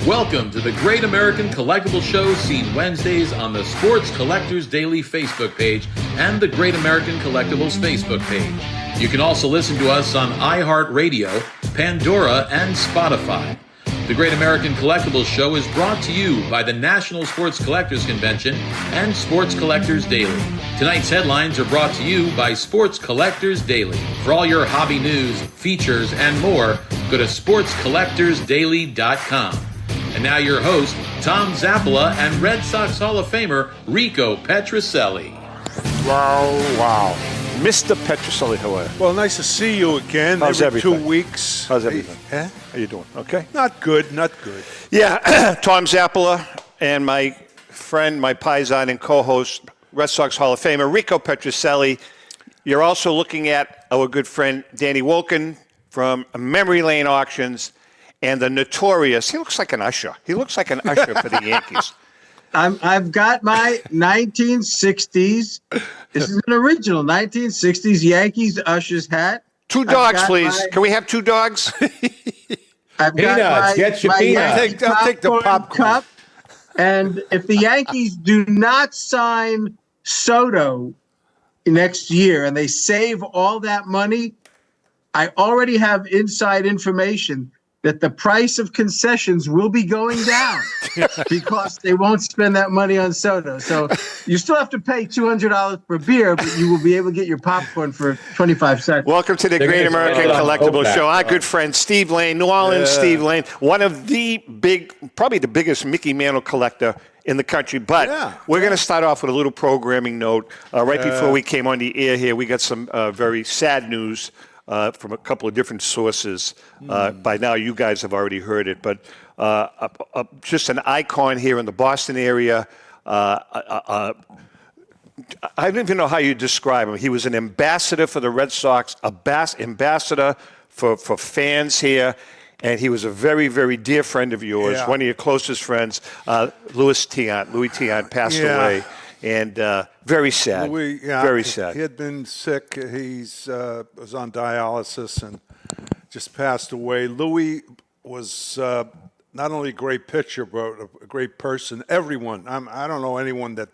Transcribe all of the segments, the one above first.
Welcome to the Great American Collectibles Show, seen Wednesdays on the Sports Collectors Daily Facebook page and the Great American Collectibles Facebook page. You can also listen to us on iHeartRadio, Pandora, and Spotify. The Great American Collectibles Show is brought to you by the National Sports Collectors Convention and Sports Collectors Daily. Tonight's headlines are brought to you by Sports Collectors Daily. For all your hobby news, features, and more, go to sportscollectorsdaily.com. And now your host, Tom Zappola, and Red Sox Hall of Famer, Rico Petrocelli. Wow. Mr. Petrocelli, how are you? Well, nice to see you again. How's every everything? 2 weeks. How's everything? How you doing? Okay? Not good. Yeah, Tom Zappola and my friend, my paisan and co-host, Red Sox Hall of Famer, Rico Petrocelli. You're also looking at our good friend, Danny Wulkan from Memory Lane Auctions and the notorious, he looks like an usher. He looks like an usher for the Yankees. I've got my 1960s. This is an original 1960s Yankees Ushers hat. 2 dogs, please. Can we have 2 dogs? I've got Get your my peanuts. Yankee I'll take the popcorn cup. And if the Yankees do not sign Soto next year and they save all that money, I already have inside information that the price of concessions will be going down because they won't spend that money on Soto. So you still have to pay $200 for beer, but you will be able to get your popcorn for 25 cents. Welcome to the Great American Collectibles Show. Our good friend Steve Lane, New Orleans Steve Lane, one of the probably the biggest Mickey Mantle collector in the country. But we're going to start off with a little programming note. Right before we came on the air here, we got some very sad news from a couple of different sources. By now, you guys have already heard it, but just an icon here in the Boston area. I don't even know how you describe him. He was an ambassador for the Red Sox, ambassador for fans here, and he was a very, very dear friend of yours, one of your closest friends, Louis Tiant passed away. And very sad. Very sad. He had been sick. He's was on dialysis and just passed away. Louis was not only a great pitcher, but a great person. Everyone, I don't know anyone that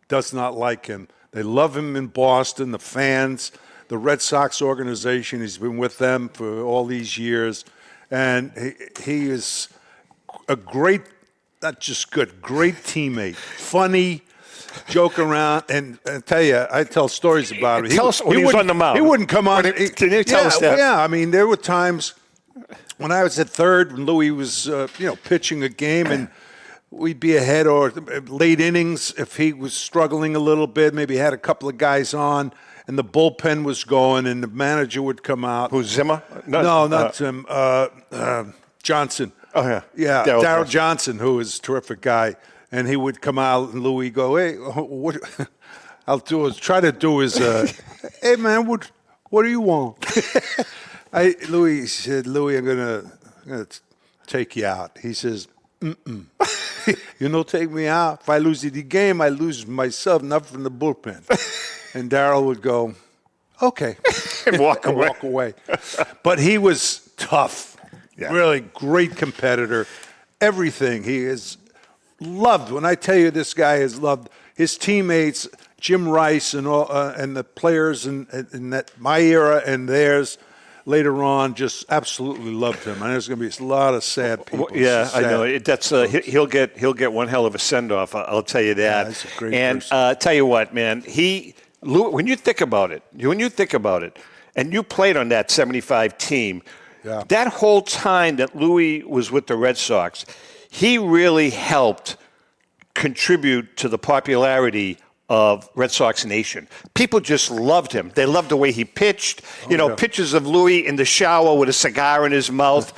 does not like him. They love him in Boston, the fans, the Red Sox organization. He's been with them for all these years. And he is a great, not just good, great teammate, funny, joke around, and I tell you, I tell stories about it. Tell us when he was on the mound. He wouldn't come on. Can you tell us that? Yeah, I mean, there were times when I was at third, when Louis was, pitching a game, and we'd be ahead, or late innings if he was struggling a little bit, maybe had a couple of guys on, and the bullpen was going, and the manager would come out. Who's Zimmer? No, not Zim. Johnson. Oh, yeah. Yeah, Darryl Johnson, who is a terrific guy. And he would come out, and Louis go, "Hey, what try to do is, hey man, what do you want?" Louis said, "Louis, I'm gonna take you out." He says, "You take me out. If I lose the game, I lose myself, not from the bullpen." And Darryl would go, "Okay," and walk away. But he was tough, really great competitor. Everything he is. Loved. When I tell you this guy is loved, his teammates, Jim Rice and all, and the players in that my era and theirs later on, just absolutely loved him. And there's going to be a lot of sad people. Yeah, I know. That's he'll get one hell of a send off. I'll tell you that. Yeah, he's a great person. And tell you what, man, when you think about it, and you played on that '75 team, that whole time that Louis was with the Red Sox, he really helped contribute to the popularity of Red Sox Nation. People just loved him. They loved the way he pitched. Pictures of Louis in the shower with a cigar in his mouth.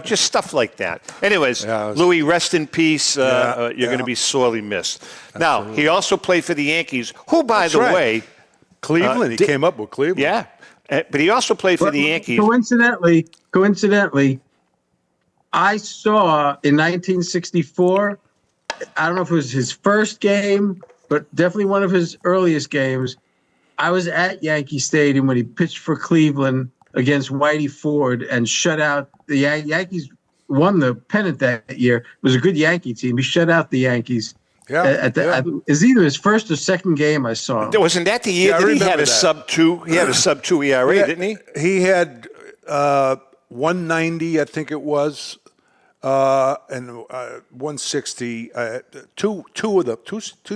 Just stuff like that. Anyways, Louis, rest in peace. You're going to be sorely missed. Absolutely. Now, he also played for the Yankees, who, by the way, Cleveland. He came up with Cleveland. Yeah, but he also played for the Yankees. Coincidentally, I saw in 1964, I don't know if it was his first game, but definitely one of his earliest games. I was at Yankee Stadium when he pitched for Cleveland against Whitey Ford and shut out the Yankees. won the pennant that year. It was a good Yankee team. He shut out the Yankees. Yeah, is either his first or second game I saw him. Wasn't that the year that he had a sub-2? He had a sub-2 ERA, didn't he? He had 190, I think it was, and 160. Two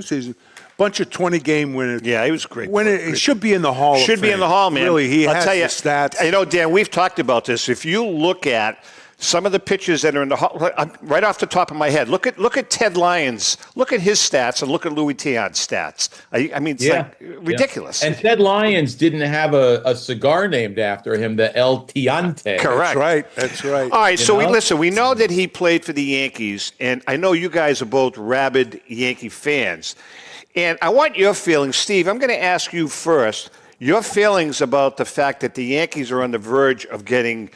seasons. Bunch of 20-game winners. Yeah, he was great. He should be in the Hall. Should be in the Hall, man. Really, he has tell you, the stats. You know, Dan, we've talked about this. If you look at some of the pitchers that are in the Hall, right off the top of my head, look at Ted Lyons. Look at his stats and look at Louis Tion's stats. I mean, it's like ridiculous. And Ted Lyons didn't have a cigar named after him, the El Tiante. Correct. That's right. All right, so we know that he played for the Yankees, and I know you guys are both rabid Yankee fans. And I want your feelings, Steve. I'm going to ask you first, your feelings about the fact that the Yankees are on the verge of being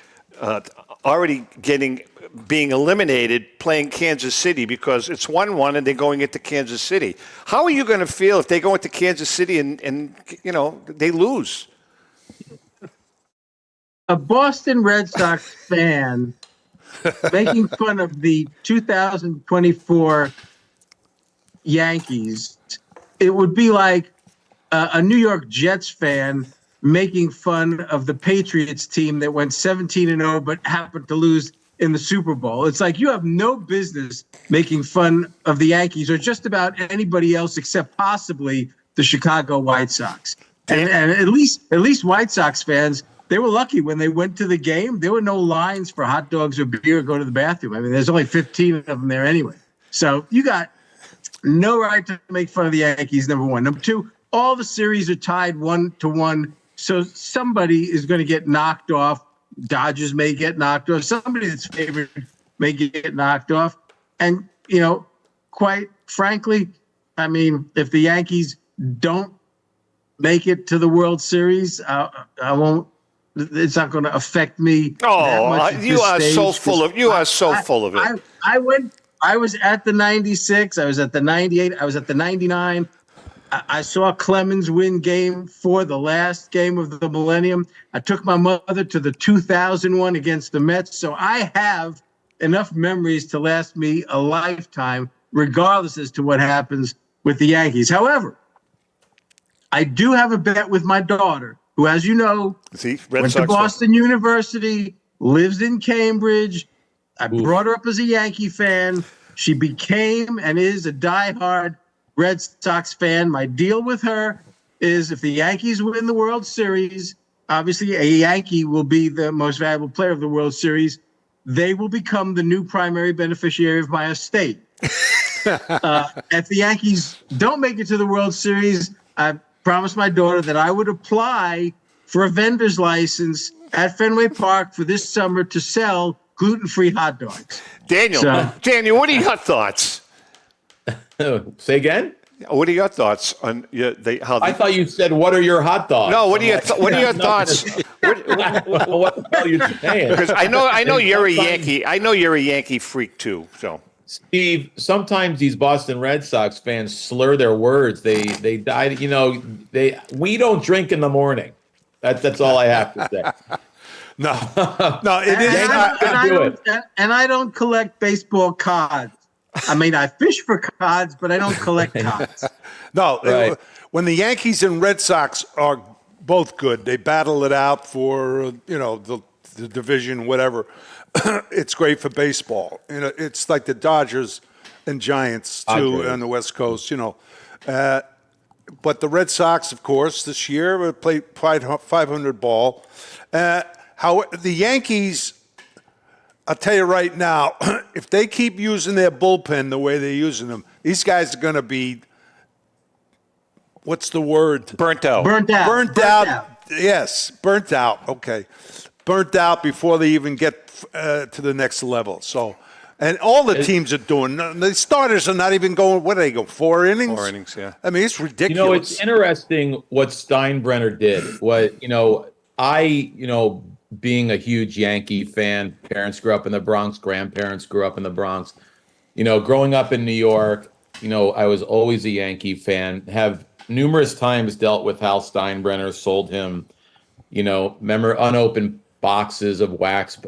eliminated playing Kansas City because it's 1-1 and they're going into Kansas City. How are you going to feel if they go into Kansas City and they lose? A Boston Red Sox fan making fun of the 2024 Yankees, it would be like a New York Jets fan making fun of the Patriots team that went 17-0 but happened to lose in the Super Bowl. It's like you have no business making fun of the Yankees or just about anybody else except possibly the Chicago White Sox. And at least White Sox fans, they were lucky when they went to the game. There were no lines for hot dogs or beer or go to the bathroom. I mean, there's only 15 of them there anyway. So you got no right to make fun of the Yankees, number one. Number two, all the series are tied 1-1. So somebody is going to get knocked off. Dodgers may get knocked off. Somebody that's favored may get knocked off. And, quite frankly, I mean, if the Yankees don't make it to the World Series, I won't. It's not going to affect me. that much you are so full of. You are so full of it. I was at the 96. I was at the 98. I was at the 99. I saw Clemens win game 4, the last game of the millennium. I took my mother to the 2001 against the Mets. So I have enough memories to last me a lifetime, regardless as to what happens with the Yankees. However, I do have a bet with my daughter, who, as you know, went to Boston University, lives in Cambridge. I brought her up as a Yankee fan. She became and is a diehard Red Sox fan. My deal with her is if the Yankees win the World Series, obviously a Yankee will be the most valuable player of the World Series. They will become the new primary beneficiary of my estate. If the Yankees don't make it to the World Series, I promised my daughter that I would apply for a vendor's license at Fenway Park for this summer to sell gluten-free hot dogs. Daniel, what are your thoughts? Say again? What are your thoughts on I thought you said, "What are your hot dogs?" No, what are your thoughts? What the hell are you saying? Because I know you're a Yankee. I know you're a Yankee freak too. So, Steve, sometimes these Boston Red Sox fans slur their words. They die. We don't drink in the morning. That's all I have to say. No, it is. And I don't collect baseball cards. I mean, I fish for cards, but I don't collect cards. No, right. When the Yankees and Red Sox are both good, they battle it out for the division, whatever. It's great for baseball. It's like the Dodgers and Giants too on the West Coast. But the Red Sox, of course, this year played 500 ball. How the Yankees, I'll tell you right now, if they keep using their bullpen the way they're using them, these guys are going to be, what's the word? Burnt out. Yes, burnt out. Okay. Burnt out before they even get to the next level. So, and all the teams are doing. The starters are not even going. What do they go? 4 innings. 4 innings. Yeah. I mean, it's ridiculous. It's interesting what Steinbrenner did. Being a huge Yankee fan, parents grew up in the Bronx, grandparents grew up in the Bronx. Growing up in New York, I was always a Yankee fan. Have numerous times dealt with Hal Steinbrenner, sold him, unopened boxes of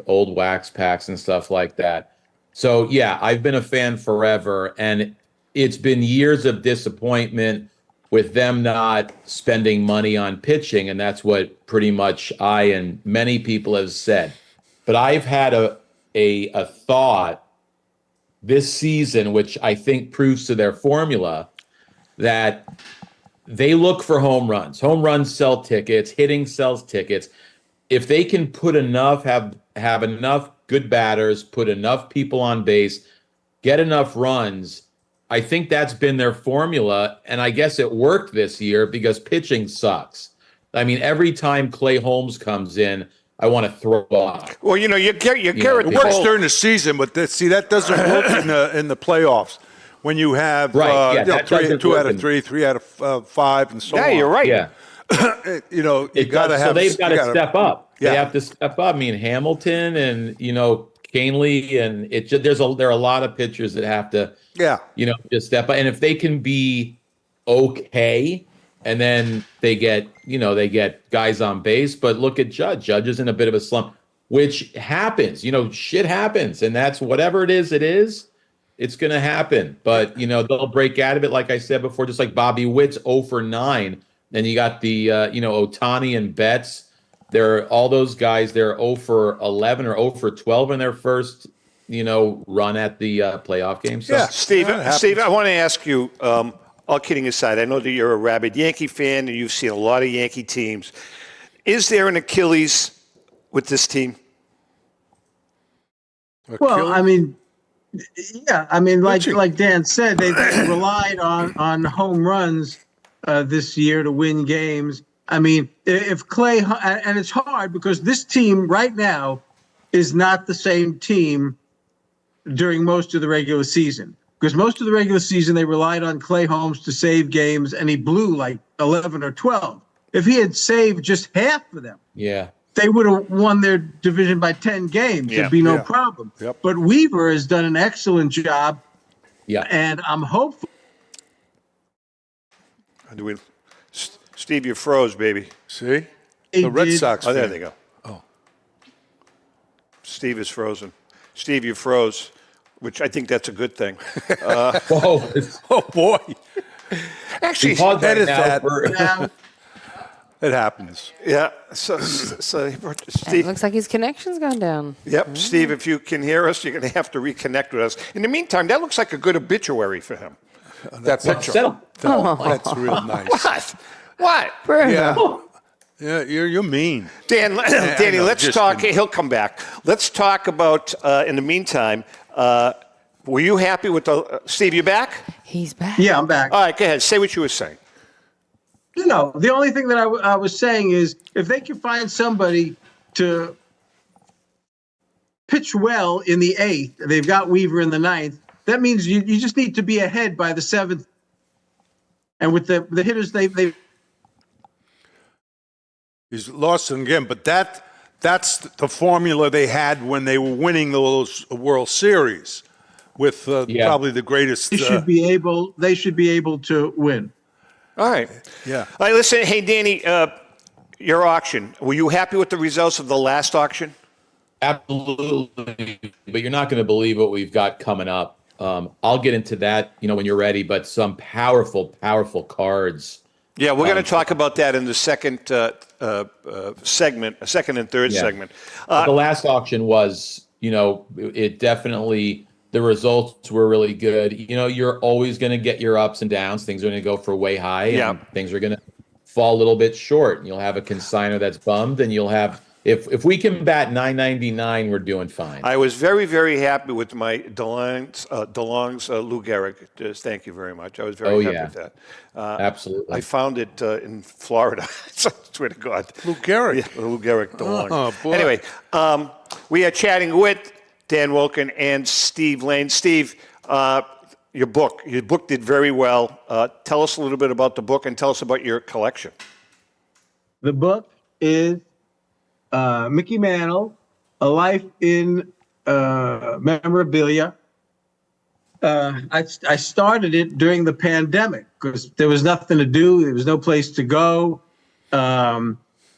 old wax packs and stuff like that. So yeah, I've been a fan forever, and it's been years of disappointment with them not spending money on pitching, and that's what pretty much I and many people have said. But I've had a thought this season, which I think proves to their formula, that they look for home runs. Home runs sell tickets, hitting sells tickets. If they can put enough, have enough good batters, put enough people on base, get enough runs, I think that's been their formula. And I guess it worked this year because pitching sucks. I mean, every time Clay Holmes comes in, I want to throw up. Well, you Garrett It works during the season, but that doesn't work in the playoffs. When you have two out of three out of five, and so on. Yeah, you're right. Yeah. You got to have. So they've got to step up. Yeah. They have to step up. I mean, Hamilton and Canely, and there are a lot of pitchers that have to just step up. And if they can be okay, and then they get guys on base. But look at Judge. Judge is in a bit of a slump, which happens. Shit happens, and that's whatever it is. It's going to happen. But they'll break out of it. Like I said before, just like Bobby Witt's 0 for 9. Then you got the Ohtani and Betts. They're all those guys. They're 0 for 11 or 0 for 12 in their first run at the playoff game. So. Yeah, Steve, I want to ask you. All kidding aside, I know that you're a rabid Yankee fan and you've seen a lot of Yankee teams. Is there an Achilles with this team? Well, I mean, yeah, I mean, like Dan said, they relied on home runs this year to win games. I mean, if Clay, and it's hard because this team right now is not the same team during most of the regular season. Because most of the regular season, they relied on Clay Holmes to save games, and he blew like 11 or 12. If he had saved just half of them, they would have won their division by 10 games. It'd be no problem. Yep. But Weaver has done an excellent job, and I'm hopeful. Steve, you froze, baby. See? The Red Sox. Oh, there they go. Oh. Steve is frozen. Steve, you froze. Which I think that's a good thing. Oh boy! Actually, edit that. It happens. Yeah. So Steve, it looks like his connection's gone down. Yep, Steve. If you can hear us, you're going to have to reconnect with us. In the meantime, that looks like a good obituary for him. That picture. That's real nice. What? Yeah. Yeah, you're mean. Danny, let's talk. He'll come back. Let's talk about, in the meantime, were you happy with Steve, you back? He's back. Yeah, I'm back. All right, go ahead. Say what you were saying. The only thing that I was saying is if they can find somebody to pitch well in the 8th, they've got Weaver in the 9th, that means you just need to be ahead by the 7th. And with the hitters, they He's lost them again, but that's the formula they had when they were winning those World Series with probably the greatest. They should be able to win. All right. Yeah. All right, listen, hey, Danny, your auction, were you happy with the results of the last auction? Absolutely. But you're not going to believe what we've got coming up. I'll get into that, when you're ready, but some powerful, powerful cards. Yeah, we're going to talk about that in the second segment, second and third segment. The last auction was, it definitely, the results were really good. You're always going to get your ups and downs. Things are going to go for way high, and things are going to fall a little bit short. You'll have a consignor that's bummed, and you'll have, if we can bat $9.99, we're doing fine. I was very, very happy with my DeLong's Lou Gehrig. Just thank you very much. I was very happy with that. Absolutely. I found it in Florida. I swear to God. Lou Gehrig. Yeah, Lou Gehrig DeLong. Oh, boy. Anyway, we are chatting with Dan Wulkan and Steve Lane. Steve, your book did very well. Tell us a little bit about the book and tell us about your collection. The book is Mickey Mantle, A Life in Memorabilia. I started it during the pandemic because there was nothing to do. There was no place to go.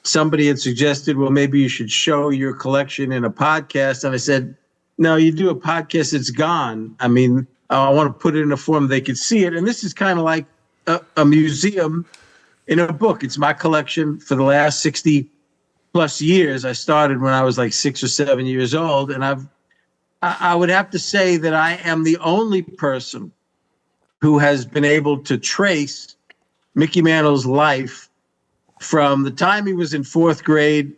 somebody had suggested, well, maybe you should show your collection in a podcast. And I said, no, you do a podcast, it's gone. I mean, I want to put it in a form they could see it. And this is kind of like a museum in a book. It's my collection for the last 60 plus years. I started when I was like 6 or 7 years old. And I would have to say that I am the only person who has been able to trace Mickey Mantle's life from the time he was in 4th grade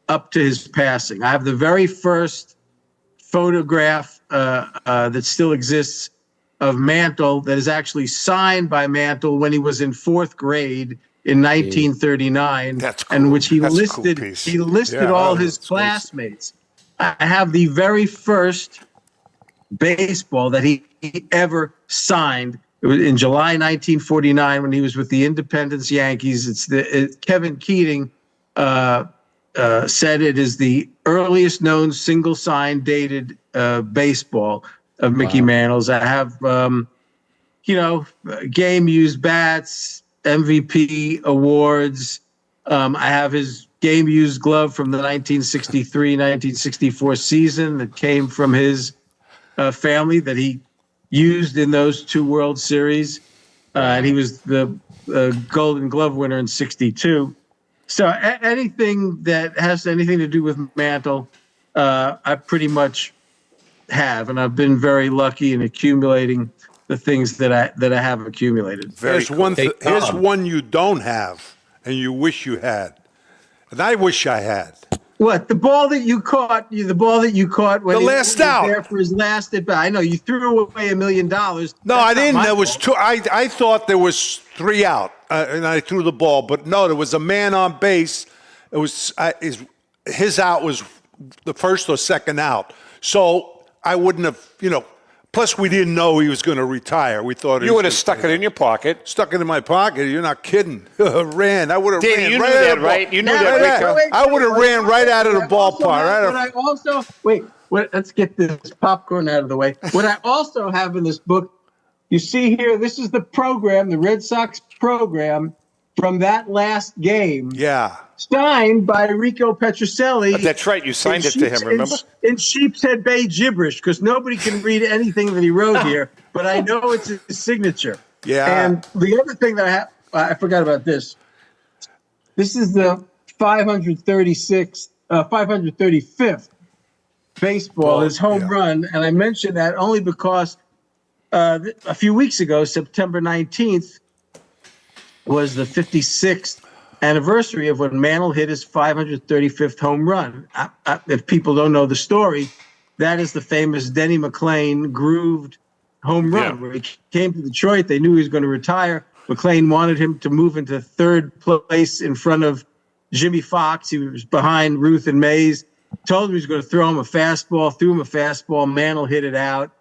up to his passing. I have the very first photograph that still exists of Mantle that is actually signed by Mantle when he was in 4th grade in 1939. That's cool. And which he That's a listed. cool piece. He listed all his classmates. I have the very first baseball that he ever signed. It was in July 1949 when he was with the Independence Yankees. Kevin Keating said it is the earliest known single sign dated baseball of Mickey Mantle's. I have, game used bats, MVP awards. I have his game used glove from the 1963-1964 season that came from his family that he used in those 2 World Series. And he was the Golden Glove winner in 62. So anything that has anything to do with Mantle, I pretty much have, and I've been very lucky in accumulating the things that I have accumulated. Here's one you don't have, and you wish you had, and I wish I had. What, the ball that you caught? The ball that you caught when The he last was out. there for his last at bat. I know you threw away $1 million. No, I didn't. There was 2. I thought there was 3 out, and I threw the ball. But no, there was a man on base. It was his out was the first or second out. So I wouldn't have, Plus, we didn't know he was going to retire. We thought You would have stuck it in your pocket. Stuck it in my pocket. You're not kidding. Ran. I would have Danny, ran. you right knew out that, of the right? ball. You knew that, Rico. I would have ran right out of the ballpark. Let's get this popcorn out of the way. What I also have in this book, you see here, this is the program, the Red Sox program from that last game. Yeah. Signed by Rico Petrocelli. That's right. You signed it to him, remember? In Sheepshead Bay gibberish, because nobody can read anything that he wrote here, but I know it's his signature. Yeah. And the other thing that I forgot about this. This is the 535th baseball, his home run. And I mentioned that only because a few weeks ago, September 19th, was the 56th anniversary of when Mantle hit his 535th home run. If people don't know the story, that is the famous Denny McLain grooved home run where he came to Detroit. They knew he was going to retire. McLain wanted him to move into 3rd place in front of Jimmy Fox. He was behind Ruth and Mays. Told him he was going to throw him a fastball, threw him a fastball. Mantle hit it out.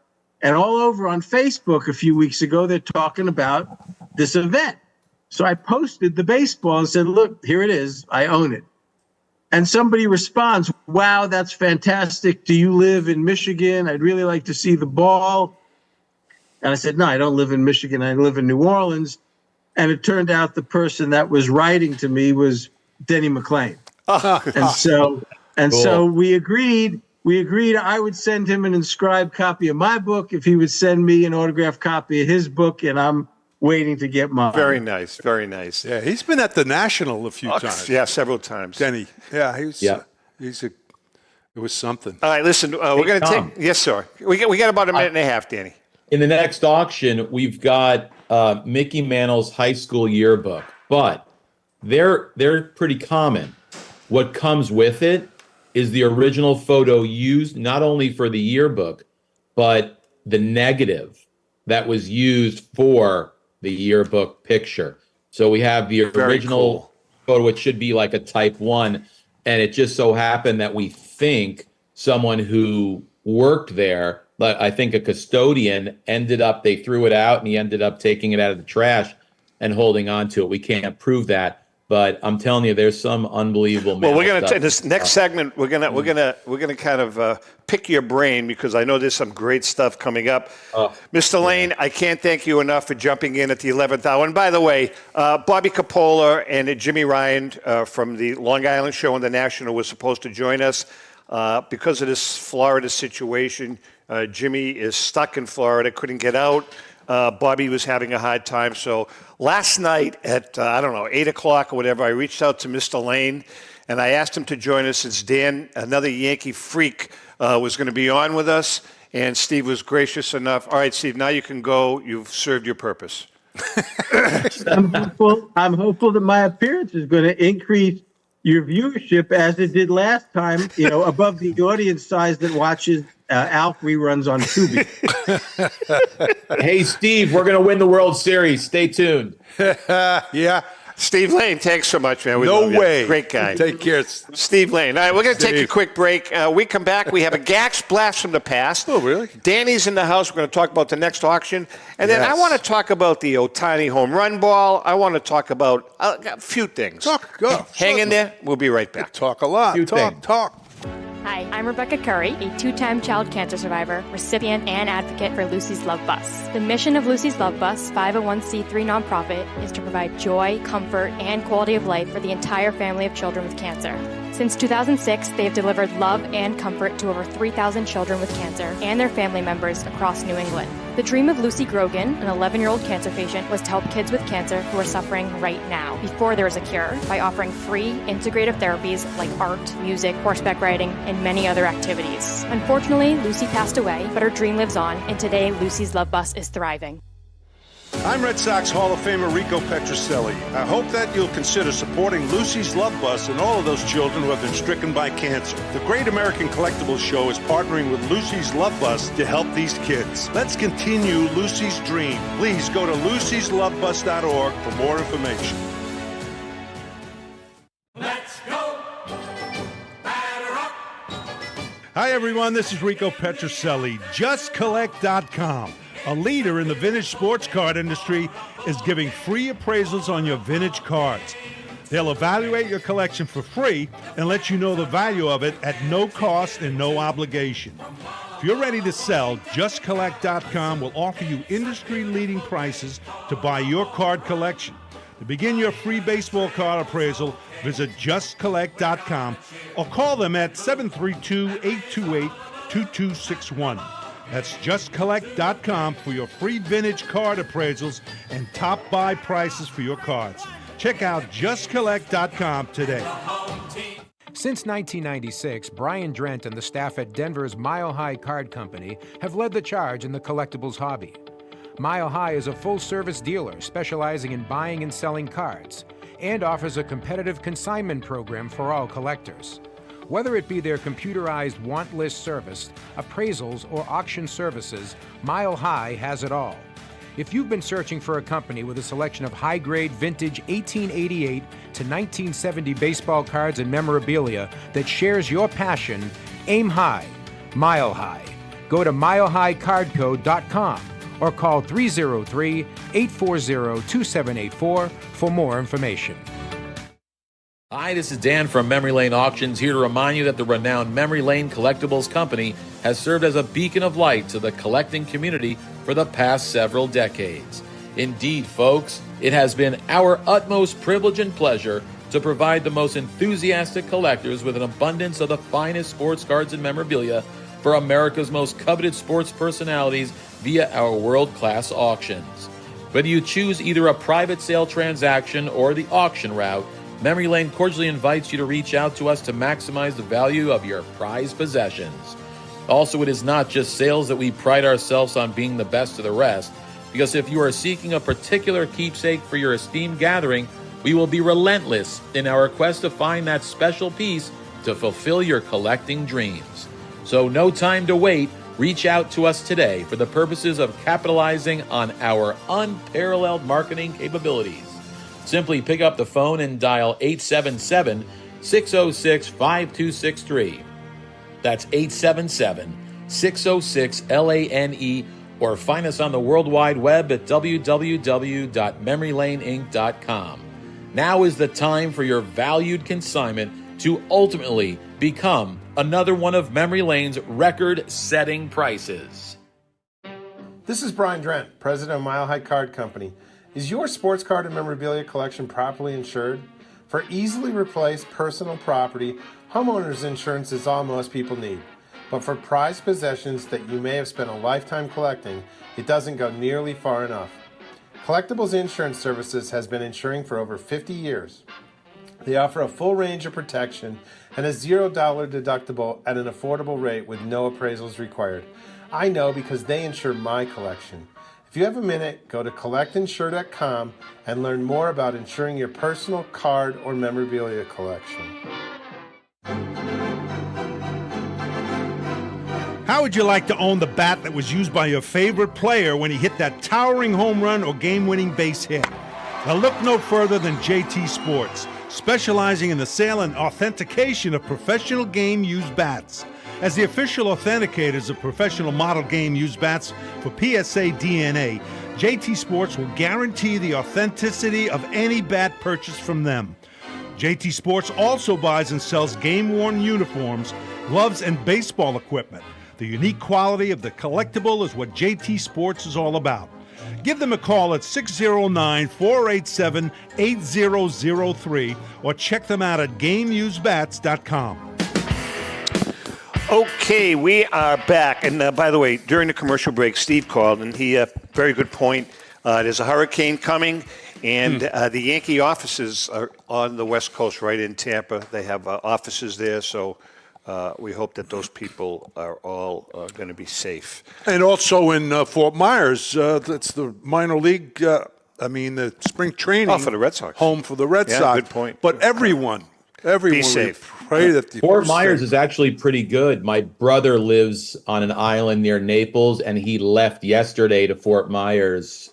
And all over on Facebook a few weeks ago, they're talking about this event. So I posted the baseball and said, look, here it is. I own it. And somebody responds, wow, that's fantastic. Do you live in Michigan? I'd really like to see the ball. And I said, no, I don't live in Michigan. I live in New Orleans. And it turned out the person that was writing to me was Denny McLain. So we agreed I would send him an inscribed copy of my book if he would send me an autographed copy of his book, and I'm waiting to get mine. Very nice, very nice. Yeah, he's been at the National a few times. Yeah, several times. Denny. Yeah, it was something. All right, listen, we're going to take. Yes, sir. We got about a minute and a half, Danny. In the next auction, we've got Mickey Mantle's high school yearbook, but they're pretty common. What comes with it is the original photo used not only for the yearbook, but the negative that was used for the yearbook picture. So we have the original photo, it should be like a type 1, and it just so happened that we think someone who worked there, but I think a custodian, they threw it out and he ended up taking it out of the trash and holding on to it. We can't prove that, But I'm telling you, there's some unbelievable. Well, we're going to stuff. in this next segment. We're gonna kind of pick your brain because I know there's some great stuff coming up. Mr. Lane, I can't thank you enough for jumping in at the 11th hour. And by the way, Bobby Capola and Jimmy Ryan from the Long Island show on the National was supposed to join us because of this Florida situation. Jimmy is stuck in Florida, couldn't get out. Bobby was having a hard time. So last night at, 8 o'clock or whatever, I reached out to Mr. Lane, and I asked him to join us since Dan, another Yankee freak, was going to be on with us. And Steve was gracious enough. All right, Steve, now you can go. You've served your purpose. I'm hopeful that my appearance is going to increase your viewership as it did last time, above the audience size that watches Alf reruns on Tubi. Hey, Steve, we're going to win the World Series. Stay tuned. Yeah. Steve Lane, thanks so much, man. We No love you. way. Great guy. Take care. Steve Lane. All right, we're going to take a Steve. quick break. We come back. We have a Gax Blast from the past. Oh, really? Danny's in the house. We're going to talk about the next auction. And then I Yes. want to talk about the Ohtani home run ball. I want to talk about a few things. Go. Hang in there. We'll be right back. Talk a lot. Talk. Hi, I'm Rebecca Curry, a two-time child cancer survivor, recipient, and advocate for Lucy's Love Bus. The mission of Lucy's Love Bus, 501c3 nonprofit, is to provide joy, comfort, and quality of life for the entire family of children with cancer. Since 2006, they have delivered love and comfort to over 3,000 children with cancer and their family members across New England. The dream of Lucy Grogan, an 11-year-old cancer patient, was to help kids with cancer who are suffering right now, before there is a cure, by offering free, integrative therapies like art, music, horseback riding, and many other activities. Unfortunately, Lucy passed away, but her dream lives on, and today Lucy's Love Bus is thriving. I'm Red Sox Hall of Famer Rico Petrocelli. I hope that you'll consider supporting Lucy's Love Bus and all of those children who have been stricken by cancer. The Great American Collectibles Show is partnering with Lucy's Love Bus to help these kids. Let's continue Lucy's dream. Please go to lucyslovebus.org for more information. Hi, everyone. This is Rico Petrocelli. JustCollect.com, a leader in the vintage sports card industry, is giving free appraisals on your vintage cards. They'll evaluate your collection for free and let you know the value of it at no cost and no obligation. If you're ready to sell, JustCollect.com will offer you industry-leading prices to buy your card collection. To begin your free baseball card appraisal, visit JustCollect.com or call them at 732-828-2261. That's JustCollect.com for your free vintage card appraisals and top buy prices for your cards. Check out JustCollect.com today. Since 1996, Brian Drent and the staff at Denver's Mile High Card Company have led the charge in the collectibles hobby. Mile High is a full-service dealer specializing in buying and selling cards and offers a competitive consignment program for all collectors. Whether it be their computerized want list service, appraisals, or auction services, Mile High has it all. If you've been searching for a company with a selection of high-grade vintage 1888 to 1970 baseball cards and memorabilia that shares your passion, aim high, Mile High. Go to milehighcardco.com or call 303-840-2784 for more information. Hi, this is Dan from Memory Lane Auctions, here to remind you that the renowned Memory Lane Collectibles Company has served as a beacon of light to the collecting community for the past several decades. Indeed, folks, it has been our utmost privilege and pleasure to provide the most enthusiastic collectors with an abundance of the finest sports cards and memorabilia for America's most coveted sports personalities via our world-class auctions. Whether you choose either a private sale transaction or the auction route, Memory Lane cordially invites you to reach out to us to maximize the value of your prized possessions. Also, it is not just sales that we pride ourselves on being the best of the rest, because if you are seeking a particular keepsake for your esteemed gathering, we will be relentless in our quest to find that special piece to fulfill your collecting dreams. So no time to wait. Reach out to us today for the purposes of capitalizing on our unparalleled marketing capabilities. Simply pick up the phone and dial 877-606-5263. That's 877-606-LANE, or find us on the World Wide Web at www.memorylaneinc.com. Now is the time for your valued consignment to ultimately become another one of Memory Lane's record-setting prices. This is Brian Drent, president of Mile High Card Company. Is your sports card and memorabilia collection properly insured? For easily replaced personal property, homeowners insurance is all most people need. But for prized possessions that you may have spent a lifetime collecting, it doesn't go nearly far enough. Collectables Insurance Services has been insuring for over 50 years. They offer a full range of protection and a $0 deductible at an affordable rate with no appraisals required. I know because they insure my collection. If you have a minute, go to collectinsure.com and learn more about insuring your personal card or memorabilia collection. How would you like to own the bat that was used by your favorite player when he hit that towering home run or game-winning base hit? Now look no further than JT Sports, specializing in the sale and authentication of professional game-used bats. As the official authenticators of professional model game-used bats for PSA DNA, JT Sports will guarantee the authenticity of any bat purchased from them. JT Sports also buys and sells game-worn uniforms, gloves, and baseball equipment. The unique quality of the collectible is what JT Sports is all about. Give them a call at 609-487-8003 or check them out at GameUseBats.com. Okay, we are back. And by the way, during the commercial break, Steve called, and he very good point. There's a hurricane coming, and the Yankee offices are on the West Coast, right in Tampa. They have offices there, so we hope that those people are all going to be safe. And also in Fort Myers, that's the minor league, the spring training. For the Red Sox. Home for the Red Sox. Good point. But everyone be safe. Pray that Fort Myers is actually pretty good. My brother lives on an island near Naples, and he left yesterday to Fort Myers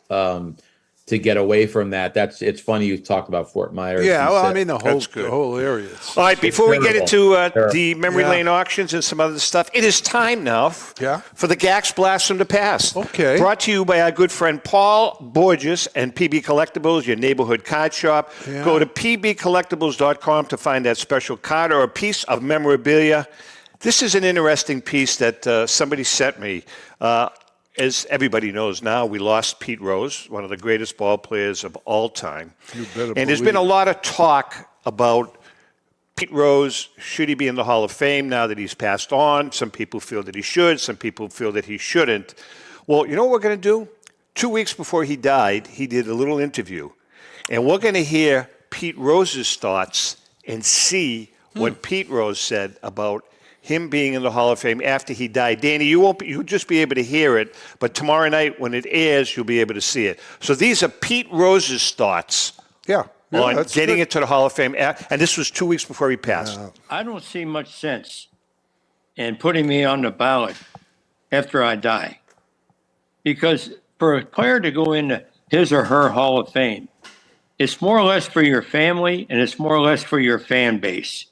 to get away from that. It's funny you talked about Fort Myers. Yeah, well, the whole area. All right, before we get into the Memory Lane auctions and some other stuff, it is time now for the Gax Blast from the Past. Okay. Brought to you by our good friend Paul Borges and PB Collectibles, your neighborhood card shop. Yeah. Go to pbcollectibles.com to find that special card or a piece of memorabilia. This is an interesting piece that somebody sent me. As everybody knows now, we lost Pete Rose, one of the greatest ball players of all time. And there's been a lot of talk about Pete Rose. Should he be in the Hall of Fame now that he's passed on? Some people feel that he should. Some people feel that he shouldn't. Well, you know what we're going to do? 2 weeks before he died, he did a little interview. And we're going to hear Pete Rose's thoughts and see what Pete Rose said about him being in the Hall of Fame after he died. Danny, you'll just be able to hear it, but tomorrow night when it airs, you'll be able to see it. So these are Pete Rose's thoughts on getting into the Hall of Fame, and this was 2 weeks before he passed. I don't see much sense in putting me on the ballot after I die, because for a player to go into his or her Hall of Fame, it's more or less for your family, and it's more or less for your fan base.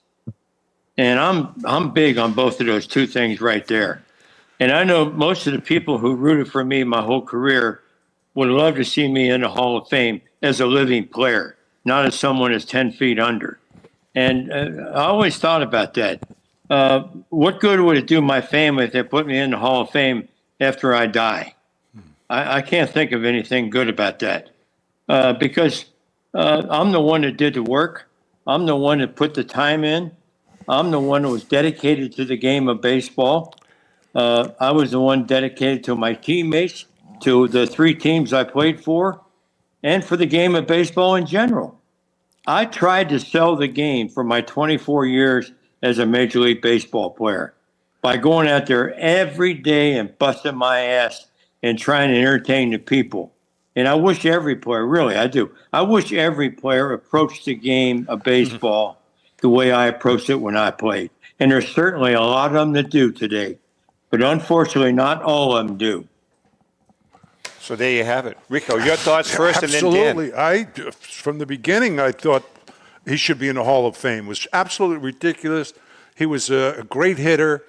And I'm big on both of those two things right there. And I know most of the people who rooted for me my whole career would love to see me in the Hall of Fame as a living player, not as someone that's 10 feet under. And I always thought about that. What good would it do my family if they put me in the Hall of Fame after I die? I can't think of anything good about that, because I'm the one that did the work. I'm the one that put the time in. I'm the one who was dedicated to the game of baseball. I was the one dedicated to my teammates, to the three teams I played for, and for the game of baseball in general. I tried to sell the game for my 24 years as a Major League Baseball player by going out there every day and busting my ass and trying to entertain the people. And I wish every player, really, I do. I wish every player approached the game of baseball the way I approached it when I played. And there's certainly a lot of them that do today. But unfortunately, not all of them do. So there you have it. Rico, your thoughts first, and then Dan. Absolutely. From the beginning, I thought he should be in the Hall of Fame. It was absolutely ridiculous. He was a great hitter.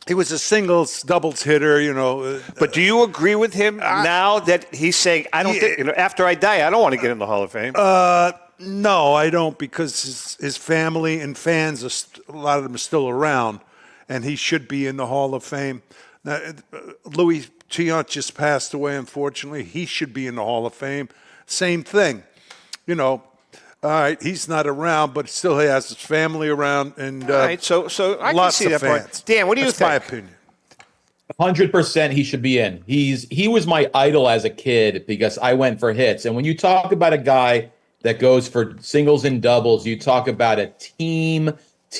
He was a singles, doubles hitter, you know. But do you agree with him now that he's saying, I don't think, after I die, I don't want to get in the Hall of Fame? No, I don't, because his family and fans, a lot of them are still around, and he should be in the Hall of Fame. Now, Louis Chiant just passed away, unfortunately. He should be in the Hall of Fame. Same thing. You know, all right, he's not around, but still he has his family around. And all right, so I can see that part. Dan, what do you think? That's my opinion. 100% he should be in. He was my idol as a kid because I went for hits. And when you talk about a guy that goes for singles and doubles, you talk about a team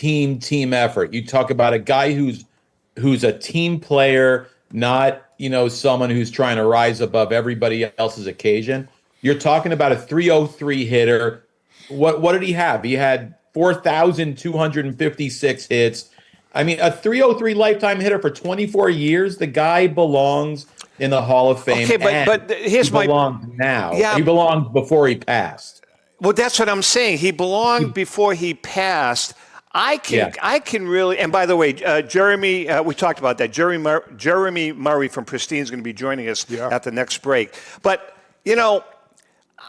effort. You talk about a guy who's a team player, not, you know, someone who's trying to rise above everybody else's occasion. You're talking about a 303 hitter. What did he have? He had 4,256 hits. I mean, a 303 lifetime hitter for 24 years. The guy belongs in the Hall of Fame. Okay, but here's he belongs now. Yeah. He belongs before he passed. Well, that's what I'm saying. He belonged before he passed. I can really, and by the way, Jeremy, we talked about that. Jeremy Murray from Pristine is going to be joining us at the next break. But, you know,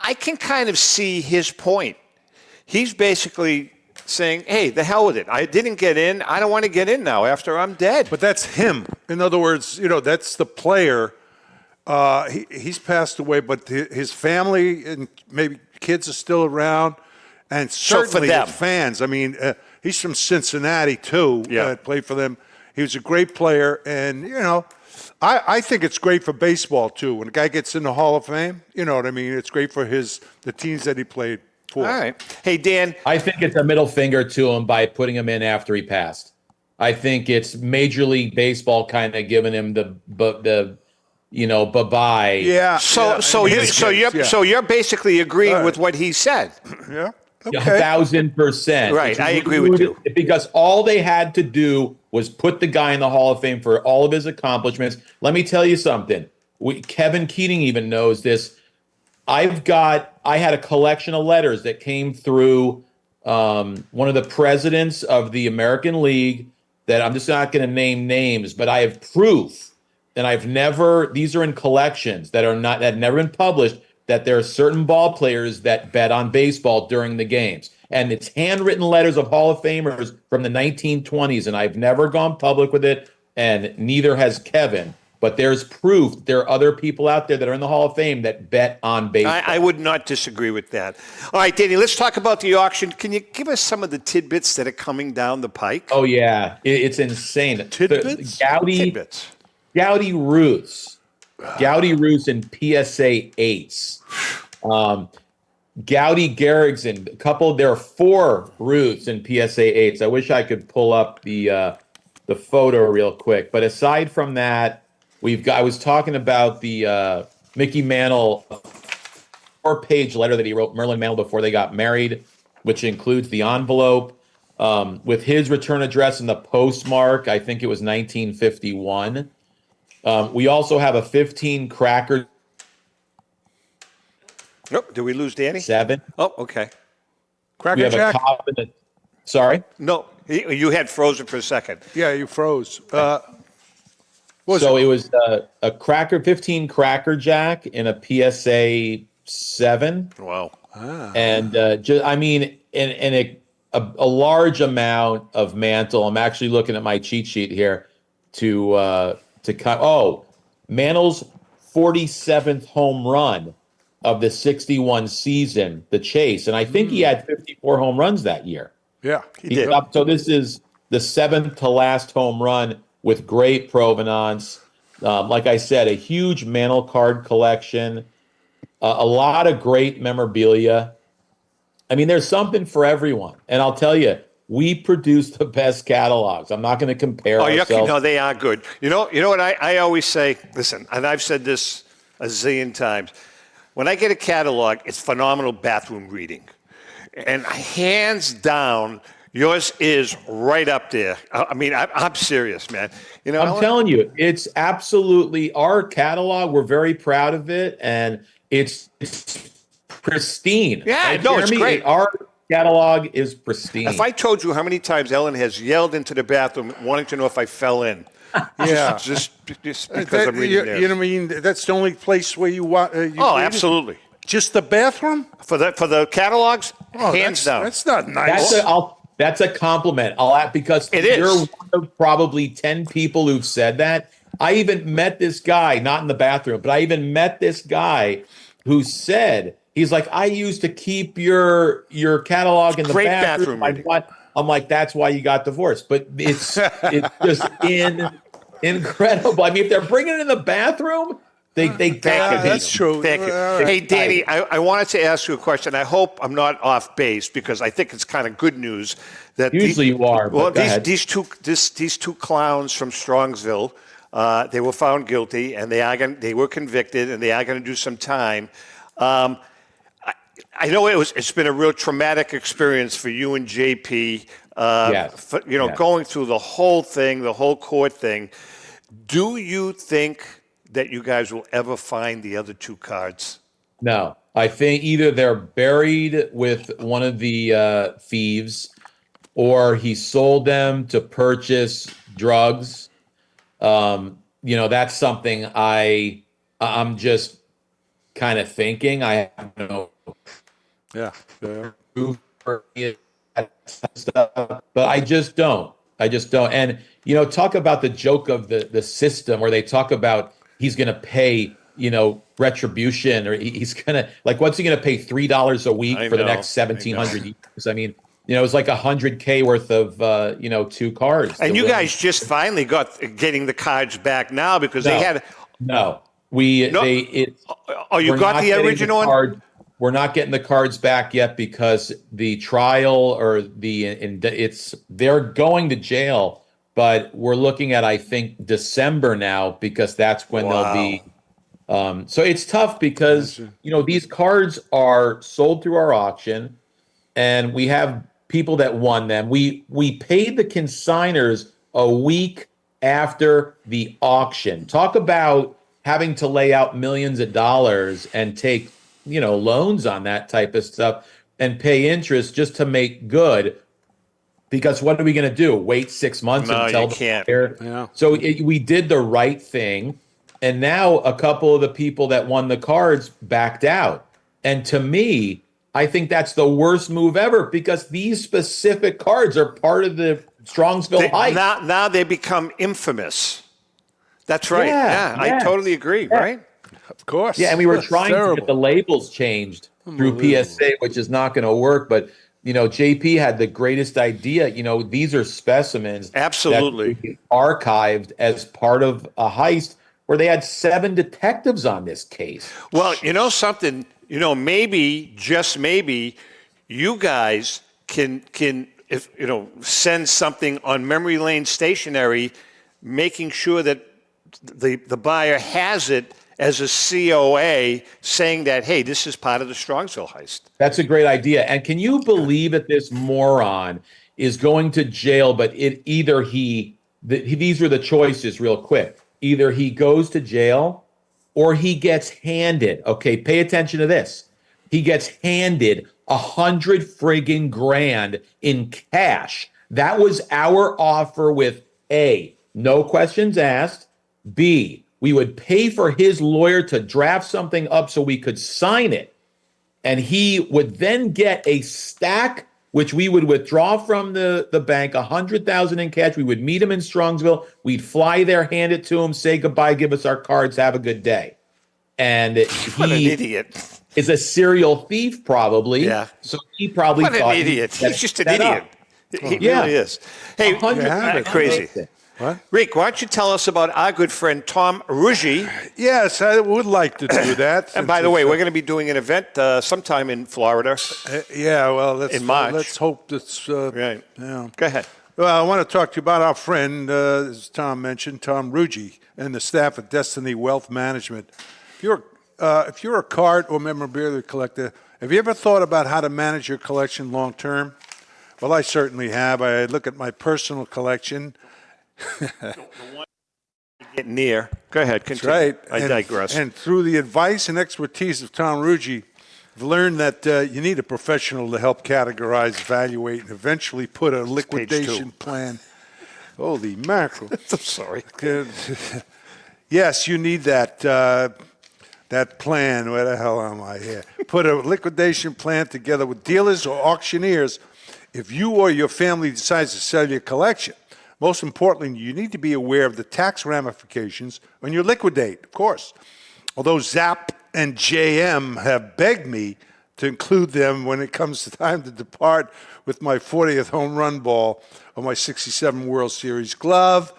I can kind of see his point. He's basically saying, hey, the hell with it. I didn't get in. I don't want to get in now after I'm dead. But that's him. In other words, you know, that's the player. He's passed away, but his family and maybe kids are still around. And certainly his fans. I mean, he's from Cincinnati, too. Played for them. He was a great player. And, you know, I think it's great for baseball, too. When a guy gets in the Hall of Fame, you know what I mean? It's great for the teams that he played for. All right. Hey, Dan. I think it's a middle finger to him by putting him in after he passed. I think it's Major League Baseball kind of giving him the you know, bye-bye. Yeah. So you're basically agreeing with what he said. Yeah. Okay. 1,000%. Right, I agree with you. Because all they had to do was put the guy in the Hall of Fame for all of his accomplishments. Let me tell you something. Kevin Keating even knows this. I had a collection of letters that came through one of the presidents of the American League that I'm just not going to name names, but I have proof, and these are in collections that have never been published, that there are certain ball players that bet on baseball during the games. And it's handwritten letters of Hall of Famers from the 1920s, and I've never gone public with it, and neither has Kevin. But there's proof there are other people out there that are in the Hall of Fame that bet on baseball. I would not disagree with that. All right, Danny, let's talk about the auction. Can you give us some of the tidbits that are coming down the pike? Oh, yeah. It's insane. Tidbits? Tidbits. Gowdy Roots. Gowdy Roots and PSA 8s. Gowdy Garrigson, there are 4 Roots and PSA 8s. I wish I could pull up the photo real quick. But aside from that, I was talking about the Mickey Mantle 4-page letter that he wrote Merlin Mantle before they got married, which includes the envelope with his return address and the postmark. I think it was 1951. We also have a 15 cracker. Nope. Did we lose Danny? 7. Oh, okay. Cracker Jack? Sorry? No, you had frozen for a second. Yeah, you froze. It was a 15 Cracker Jack in a PSA 7. Wow. And a large amount of Mantle. I'm actually looking at my cheat sheet here to cut. Oh, Mantle's 47th home run of the 61 season, the chase. And I think he had 54 home runs that year. Yeah, he did. So this is the 7th to last home run with great provenance. Like I said, a huge Mantle card collection, a lot of great memorabilia. I mean, there's something for everyone. And I'll tell you, we produce the best catalogs. I'm not going to compare ourselves. No, they are good. You know what I always say? Listen, and I've said this a zillion times. When I get a catalog, it's phenomenal bathroom reading. And hands down, yours is right up there. I mean, I'm serious, man. You know, I'm telling you, it's absolutely our catalog. We're very proud of it, and it's pristine. Yeah, right, no, it's great. catalog is pristine. If I told you how many times Ellen has yelled into the bathroom wanting to know if I fell in, Yeah. just because I'm reading there. You know what I mean? That's the only place where you want. Absolutely. Just the bathroom? For the catalogs, Oh, hands down. That's not nice. That's a compliment. I'll add, because you're one of probably 10 people who've said that. I even met this guy, not in the bathroom, but I even met this guy who said, he's like, I used to keep your catalog in the bathroom. I'm like, that's why you got divorced. But it's just incredible. I mean, if they're bringing it in the bathroom, they that's true. Thank you. Hey, Danny, I wanted to ask you a question. I hope I'm not off base because I think it's kind of good news that usually you are. Well, these two clowns from Strongsville, they were found guilty and they were convicted and they are going to do some time. I know it's been a real traumatic experience for you and JP. Going through the whole thing, the whole court thing. Do you think that you guys will ever find the other two cards? No, I think either they're buried with one of the thieves, or he sold them to purchase drugs. That's something I'm just kind of thinking. I have no stuff, but I just don't. And talk about the joke of the system where they talk about he's going to pay, retribution, or he's going to, like, what's he going to pay $3 a week for the next 1,700 years? I mean, it's like $100K worth of, two cards. And you guys just finally getting the cards back now because they had. No, you got the original one? We're not getting the cards back yet because the trial or they're going to jail, but we're looking at, I think, December now because that's when they'll be. So it's tough because, these cards are sold through our auction and we have people that won them. We paid the consigners a week after the auction. Talk about having to lay out millions of dollars and take loans on that type of stuff and pay interest just to make good. Because what are we going to do? Wait 6 months until the buyer? Yeah. So we did the right thing, and now a couple of the people that won the cards backed out. And to me, I think that's the worst move ever because these specific cards are part of the Strongsville hype. Now they become infamous. That's right. Yeah, I totally agree. Yeah. Right. Of course. Yeah, and we were trying to get the labels changed through PSA, which is not going to work. But, JP had the greatest idea. These are specimens. Absolutely. That archived as part of a heist where they had 7 detectives on this case. Well, something, maybe, just maybe, you guys can send something on memory lane stationery, making sure that the buyer has it as a COA saying that, hey, this is part of the Strongsville heist. That's a great idea. And can you believe that this moron is going to jail, but these are the choices real quick. Either he goes to jail or he gets handed, okay, pay attention to this. He gets handed 100 friggin' grand in cash. That was our offer with A, no questions asked, B, we would pay for his lawyer to draft something up so we could sign it. And he would then get a stack, which we would withdraw from the bank, $100,000 in cash. We would meet him in Strongsville. We'd fly there, hand it to him, say goodbye, give us our cards, have a good day. And what an idiot. Is a serial thief, probably. Yeah. So he probably what thought an idiot. He's just an idiot. He really is. Hey, crazy. What? Rick, why don't you tell us about our good friend Tom Ruggie? Yes, I would like to do that. And by the way, we're going to be doing an event sometime in Florida. In March. Let's hope that's right. Yeah. Go ahead. Well, I want to talk to you about our friend, as Tom mentioned, Tom Ruggie, and the staff at Destiny Wealth Management. If you're a card or memorabilia collector, have you ever thought about how to manage your collection long term? Well, I certainly have. I look at my personal collection. The one get near. Go ahead, continue. That's right. I digress. And through the advice and expertise of Tom Ruggie, I've learned that you need a professional to help categorize, evaluate, and eventually put a liquidation plan. Holy mackerel. I'm sorry. Yes, you need that plan. Where the hell am I here? Put a liquidation plan together with dealers or auctioneers if you or your family decides to sell your collection. Most importantly, you need to be aware of the tax ramifications when you liquidate, of course. Although Zap and JM have begged me to include them when it comes to time to depart with my 40th home run ball or my 67 World Series glove,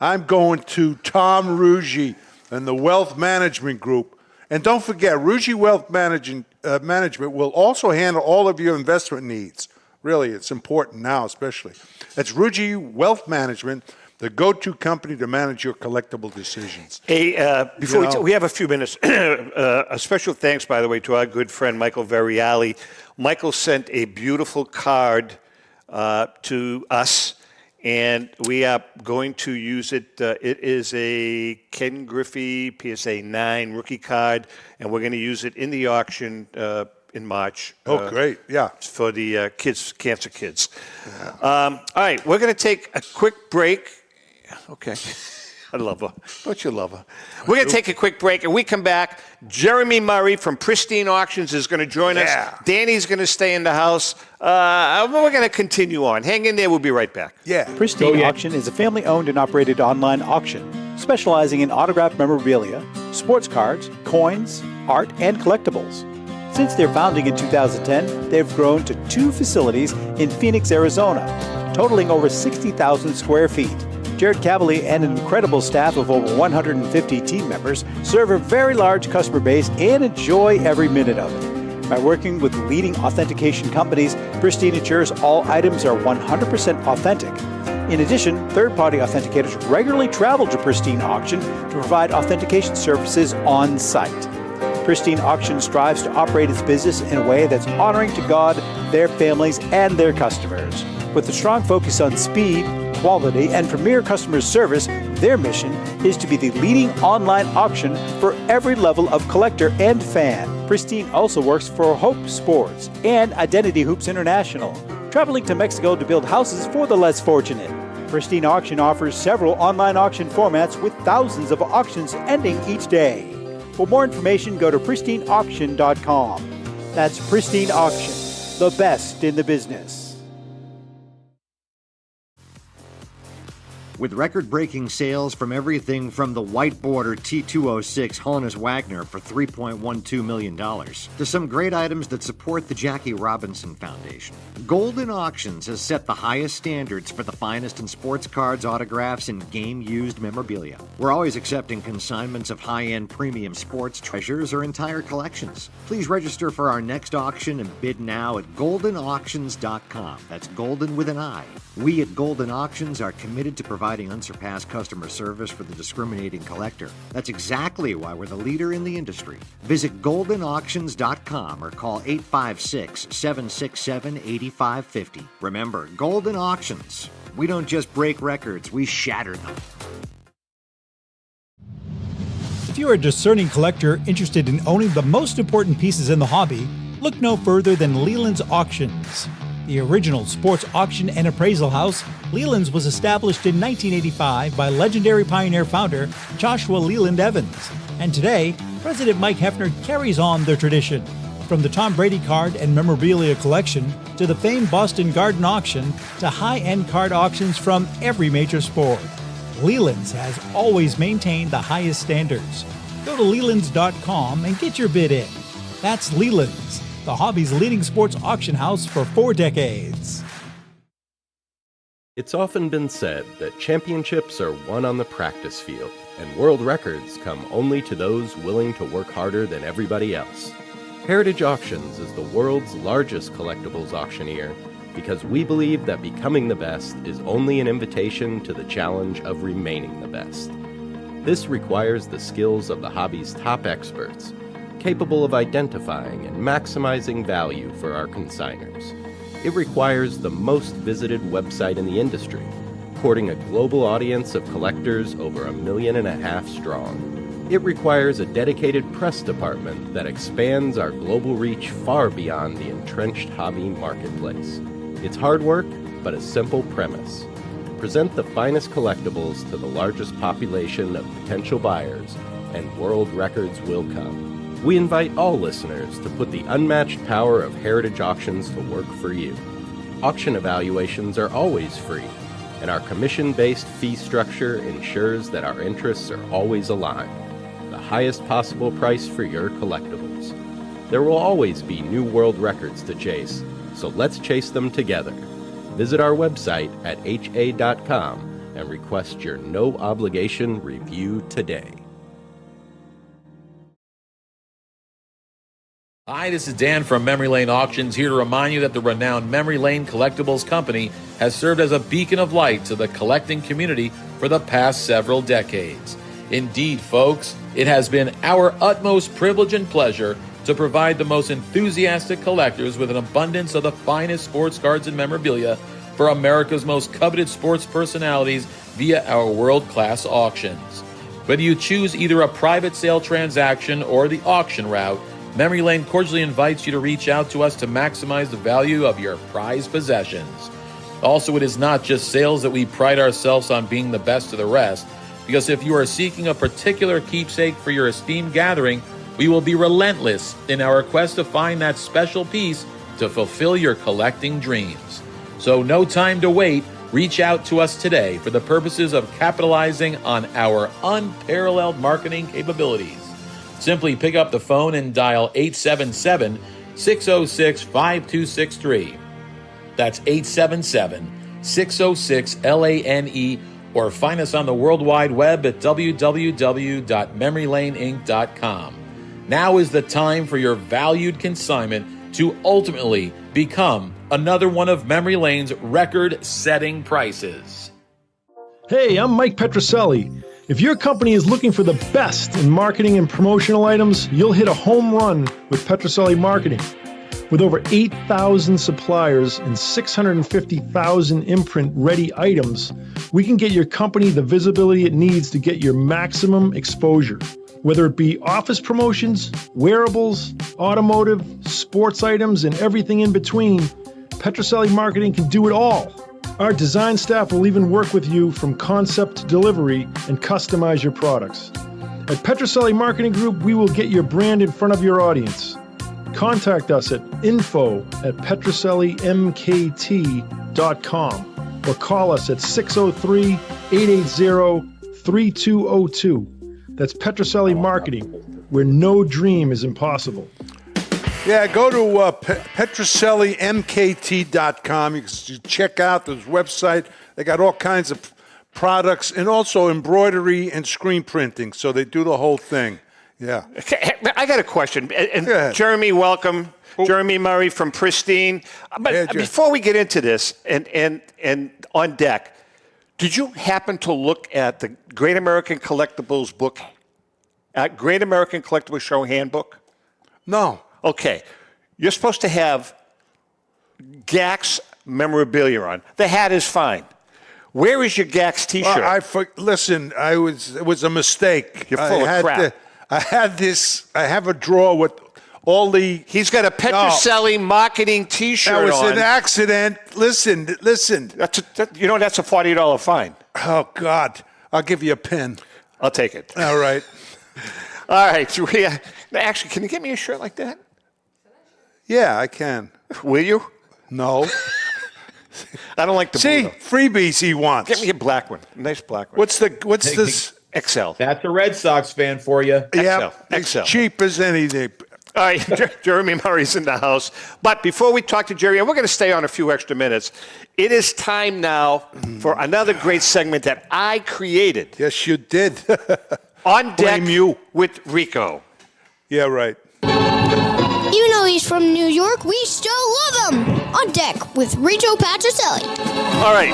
I'm going to Tom Ruggie and the Wealth Management Group. And don't forget, Ruggie Wealth Management will also handle all of your investment needs. Really, it's important now, especially. That's Ruggie Wealth Management, the go-to company to manage your collectible decisions. Hey, before we have a few minutes, a special thanks, by the way, to our good friend Michael Variali. Michael sent a beautiful card to us, and we are going to use it. It is a Ken Griffey PSA 9 rookie card, and we're going to use it in the auction in March. Oh, great. Yeah. For the cancer kids. All right, we're going to take a quick break. Okay. I love her. Don't you love her? We're going to take a quick break, and we come back. Jeremy Murray from Pristine Auctions is going to join us. Danny's going to stay in the house. We're going to continue on. Hang in there. We'll be right back. Yeah. Pristine Auction is a family-owned and operated online auction specializing in autographed memorabilia, sports cards, coins, art, and collectibles. Since their founding in 2010, they've grown to 2 facilities in Phoenix, Arizona, totaling over 60,000 square feet. Jared Cavalier and an incredible staff of over 150 team members serve a very large customer base and enjoy every minute of it. By working with leading authentication companies, Pristine ensures all items are 100% authentic. In addition, third-party authenticators regularly travel to Pristine Auction to provide authentication services on site. Pristine Auction strives to operate its business in a way that's honoring to God, their families, and their customers. With a strong focus on speed, quality, and premier customer service, their mission is to be the leading online auction for every level of collector and fan. Pristine also works for Hope Sports and Identity Hoops International, traveling to Mexico to build houses for the less fortunate. Pristine Auction offers several online auction formats with thousands of auctions ending each day. For more information, go to pristineauction.com. That's Pristine Auction, the best in the business. With record-breaking sales from everything from the white border T206 Honus Wagner for $3.12 million to some great items that support the Jackie Robinson Foundation, Golden Auctions has set the highest standards for the finest in sports cards, autographs, and game-used memorabilia. We're always accepting consignments of high-end premium sports treasures or entire collections. Please register for our next auction and bid now at goldenauctions.com. That's golden with an I. We at Golden Auctions are committed to providing unsurpassed customer service for the discriminating collector. That's exactly why we're the leader in the industry. Visit goldenauctions.com or call 856-767-8550. Remember, Golden Auctions. We don't just break records, we shatter them. If you're a discerning collector interested in owning the most important pieces in the hobby, look no further than Leland's Auctions. The original sports auction and appraisal house, Leland's was established in 1985 by legendary Pioneer founder Joshua Leland Evans. And today, President Mike Hefner carries on their tradition. From the Tom Brady card and memorabilia collection to the famed Boston Garden auction to high-end card auctions from every major sport, Leland's has always maintained the highest standards. Go to Lelands.com and get your bid in. That's Leland's, the hobby's leading sports auction house for 4 decades. It's often been said that championships are won on the practice field, and world records come only to those willing to work harder than everybody else. Heritage Auctions is the world's largest collectibles auctioneer because we believe that becoming the best is only an invitation to the challenge of remaining the best. This requires the skills of the hobby's top experts, capable of identifying and maximizing value for our consigners. It requires the most visited website in the industry, courting a global audience of collectors over 1.5 million strong. It requires a dedicated press department that expands our global reach far beyond the entrenched hobby marketplace. It's hard work, but a simple premise. Present the finest collectibles to the largest population of potential buyers, and world records will come. We invite all listeners to put the unmatched power of Heritage Auctions to work for you. Auction evaluations are always free, and our commission-based fee structure ensures that our interests are always aligned. The highest possible price for your collectibles. There will always be new world records to chase, so let's chase them together. Visit our website at ha.com and request your no-obligation review today. Hi, this is Dan from Memory Lane Auctions, here to remind you that the renowned Memory Lane Collectibles Company has served as a beacon of light to the collecting community for the past several decades. Indeed, folks, it has been our utmost privilege and pleasure to provide the most enthusiastic collectors with an abundance of the finest sports cards and memorabilia for America's most coveted sports personalities via our world-class auctions. Whether you choose either a private sale transaction or the auction route, Memory Lane cordially invites you to reach out to us to maximize the value of your prized possessions. Also, it is not just sales that we pride ourselves on being the best of the rest, because if you are seeking a particular keepsake for your esteemed gathering, we will be relentless in our quest to find that special piece to fulfill your collecting dreams. So no time to wait. Reach out to us today for the purposes of capitalizing on our unparalleled marketing capabilities. Simply pick up the phone and dial 877-606-5263. That's 877-606-LANE, or find us on the World Wide Web at www.memorylaneinc.com. Now is the time for your valued consignment to ultimately become another one of Memory Lane's record-setting prices. Hey, I'm Mike Petroselli. If your company is looking for the best in marketing and promotional items, you'll hit a home run with Petroselli Marketing. With over 8,000 suppliers and 650,000 imprint-ready items, we can get your company the visibility it needs to get your maximum exposure. Whether it be office promotions, wearables, automotive, sports items, and everything in between, Petroselli Marketing can do it all. Our design staff will even work with you from concept to delivery and customize your products. At Petroselli Marketing Group, we will get your brand in front of your audience. Contact us at info@petrosellimkt.com or call us at 603-880-3202. That's Petroselli Marketing, where no dream is impossible. Yeah, go to petrosellimkt.com. You can check out this website. They got all kinds of products and also embroidery and screen printing. So they do the whole thing. Yeah. Okay, I got a question. And Jeremy, welcome. Jeremy Murray from Pristine. But before we get into this, and on deck, did you happen to look at the Great American Collectibles book, Great American Collectibles Show Handbook? No. Okay. You're supposed to have GAX memorabilia on. The hat is fine. Where is your GAX T-shirt? Listen, it was a mistake. You're full of crap. I have a drawer with all the... He's got a Petroselli marketing T-shirt on. That was an accident. Listen. That's a $40 fine. Oh, God. I'll give you a pen. I'll take it. All right. All right. So actually, can you get me a shirt like that? Yeah, I can. Will you? No. I don't like the blue. See, freebies he wants. Get me a black one. A nice black one. What's this? XL. That's a Red Sox fan for you. Yeah, XL. Cheap as anything. All right, Jeremy Murray's in the house. But before we talk to Jerry, and we're going to stay on a few extra minutes, it is time now for another great segment that I created. Yes, you did. On deck with Rico. Yeah, right. You know he's from New York. We still love him. On deck with Rico Petroselli. All right.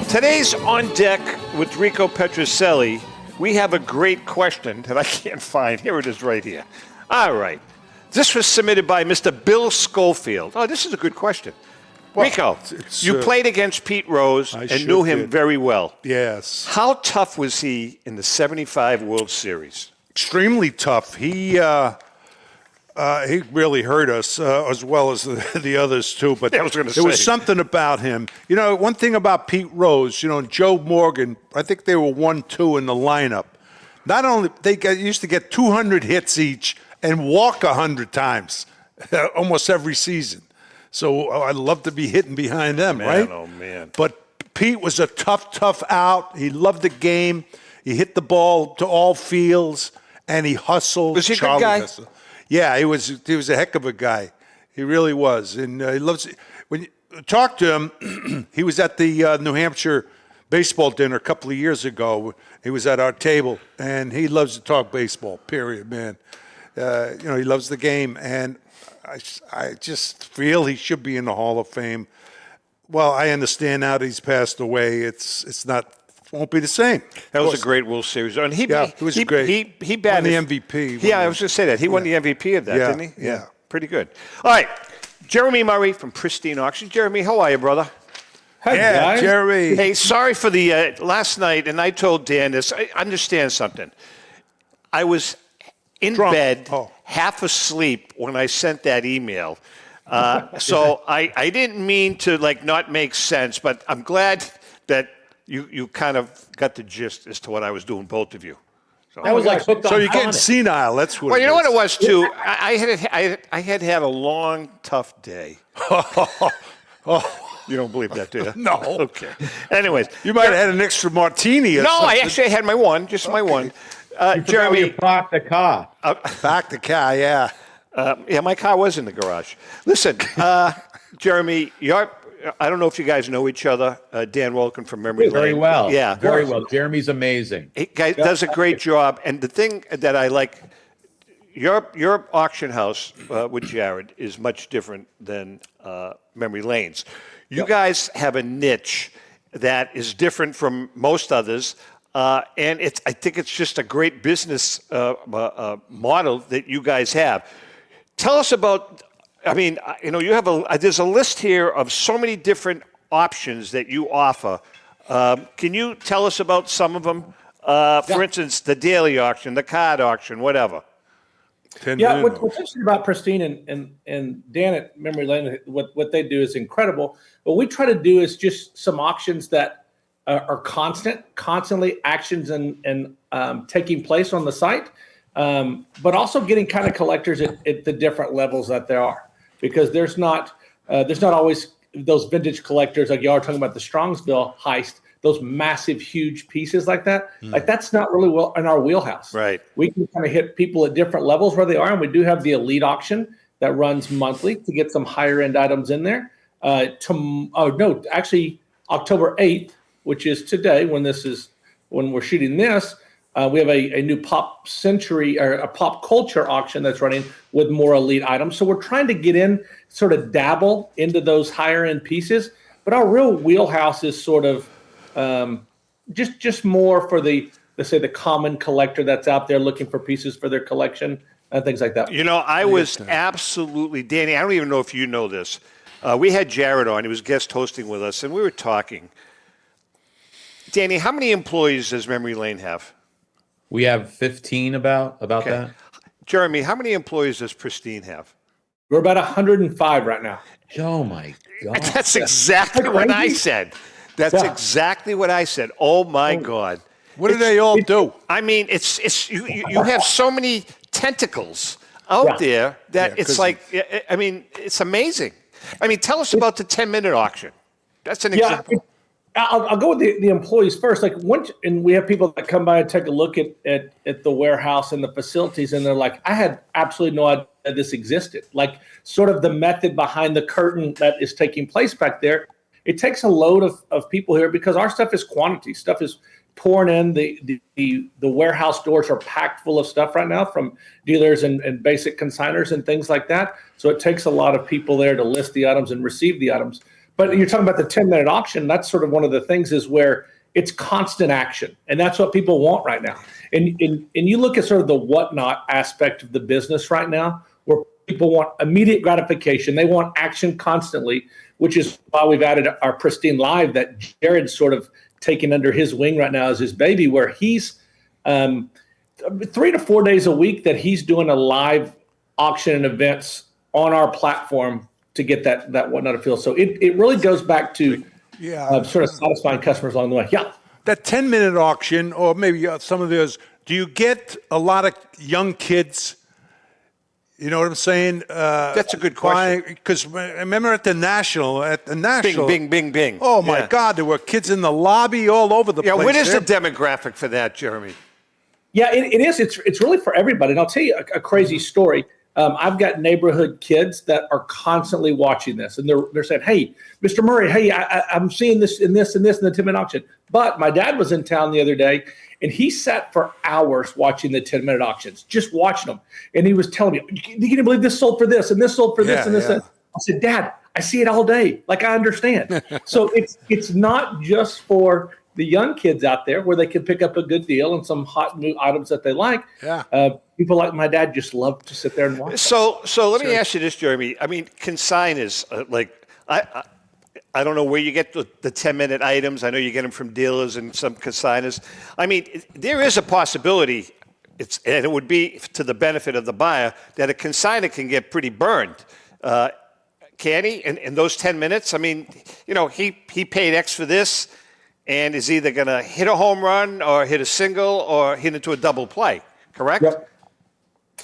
Today's On Deck with Rico Petroselli, we have a great question that I can't find. Here it is right here. All right. This was submitted by Mr. Bill Schofield. Oh, this is a good question. Well, Rico, you played against Pete Rose and knew him very well. Yes. How tough was he in the '75 World Series? extremely tough. He really hurt us as well as the others too. But Yeah, I was gonna there was say. something about him. One thing about Pete Rose, and Joe Morgan, I think they were 1-2 in the lineup. Not only used to get 200 hits each and walk 100 times, almost every season. So I'd love to be hitting behind them, right? Oh man! But Pete was a tough out. He loved the game. He hit the ball to all fields, and he hustled. Was he a good Charlie guy? hustled. Yeah, he was a heck of a guy. He really was, and he loves. When you talk to him, he was at the New Hampshire baseball dinner a couple of years ago. He was at our table, and he loves to talk baseball. Period, man. He loves the game, and I just feel he should be in the Hall of Fame. Well, I understand now that he's passed away. It's not. Won't be the same. That was a great World Series, and it was great. He batted won the MVP. Yeah, I was going to say that he won the MVP of that, didn't he? Yeah, pretty good. All right, Jeremy Murray from Pristine Auction. Jeremy, how are you, brother? Hey, guys. Jeremy. Hey, sorry for the last night, and I told Dan this. I understand something. I was in bed, half asleep when I sent that email. So I didn't mean to not make sense, but I'm glad that you kind of got the gist as to what I was doing, both of you. So, That was like hooked on so you're getting tonic. senile. That's what. Well, it you know is. what it was too. I had a long, tough day. You don't believe that, do you? No. Okay. Anyways, You might have had an extra martini. Or no, something. I actually had my one, just my one. Jeremy, parked the car. Back the car, yeah. Yeah, my car was in the garage. Listen, Jeremy, I don't know if you guys know each other. Dan Wulkan from Memory Lane. Very well. Yeah. Very well. Jeremy's amazing. He does a great job. And the thing that I like, your auction house with Jared is much different than Memory Lane's. You guys have a niche that is different from most others. And I think it's just a great business model that you guys have. Tell us about, you have there's a list here of so many different options that you offer. Can you tell us about some of them? For instance, the daily auction, the card auction, whatever. Yeah, what's interesting about Pristine and Dan at Memory Lane, what they do is incredible. What we try to do is just some auctions that are constantly actions and taking place on the site, but also getting kind of collectors at the different levels that there are, because there's not always those vintage collectors like y'all are talking about the Strongsville heist. Those massive, huge pieces like that, that's not really well in our wheelhouse. Right. We can kind of hit people at different levels where they are, and we do have the elite auction that runs monthly to get some higher end items in there. Actually, October 8th, which is today when we're shooting this, we have a new pop century or a pop culture auction that's running with more elite items. So we're trying to get in, sort of dabble into those higher end pieces, but our real wheelhouse is sort of just more for the common collector that's out there looking for pieces for their collection and things like that. I was absolutely, Danny, I don't even know if you know this. We had Jared on. He was guest hosting with us, and we were talking. Danny, how many employees does Memory Lane have? We have 15 about Okay. that. Jeremy, how many employees does Pristine have? We're about 105 right now. Oh, my God. That's exactly what I said. That's exactly what I said. Oh, my God. What do they all do? I mean, it's you have so many tentacles out there that it's like, it's amazing. Tell us about the 10-minute auction. That's an example. I'll go with the employees first. And we have people that come by and take a look at the warehouse and the facilities, and they're like, I had absolutely no idea this existed. Like, sort of the method behind the curtain that is taking place back there. It takes a load of people here because our stuff is quantity. Stuff is pouring in. The warehouse doors are packed full of stuff right now from dealers and basic consigners and things like that. So it takes a lot of people there to list the items and receive the items. But you're talking about the 10-minute auction. That's sort of one of the things is where it's constant action. And that's what people want right now. And you look at sort of the whatnot aspect of the business right now, where people want immediate gratification. They want action constantly, which is why we've added our Pristine Live that Jared's sort of taken under his wing right now as his baby, where he's 3 to 4 days a week that he's doing a live auction and events on our platform to get that whatnot to feel. So it really goes back to sort of satisfying customers along the way. Yeah. That 10-minute auction, or maybe some of those, do you get a lot of young kids? You know what I'm saying? That's a good question. Because remember at the National. Bing. Oh, my God, there were kids in the lobby all over the place. Yeah, what is the demographic for that, Jeremy? Yeah, it is. It's really for everybody. And I'll tell you a crazy story. I've got neighborhood kids that are constantly watching this, and they're saying, "Hey, Mr. Murray, hey, I'm seeing this and this and this in the 10-minute auction." But my dad was in town the other day, and he sat for hours watching the 10-minute auctions, just watching them. And he was telling me, "You can believe this sold for this, and this sold for this, and this." And I said, "Dad, I see it all day. Like, I understand." So it's not just for the young kids out there where they can pick up a good deal and some hot new items that they like. Yeah. People like my dad just love to sit there and watch. So let me ask you this, Jeremy. I mean, consigners, I don't know where you get the 10-minute items. I know you get them from dealers and some consigners. I mean, there is a possibility, and it would be to the benefit of the buyer, that a consignor can get pretty burned. Can he? In those 10 minutes? I mean, he paid X for this, and is either going to hit a home run or hit a single or hit into a double play, correct? Yep.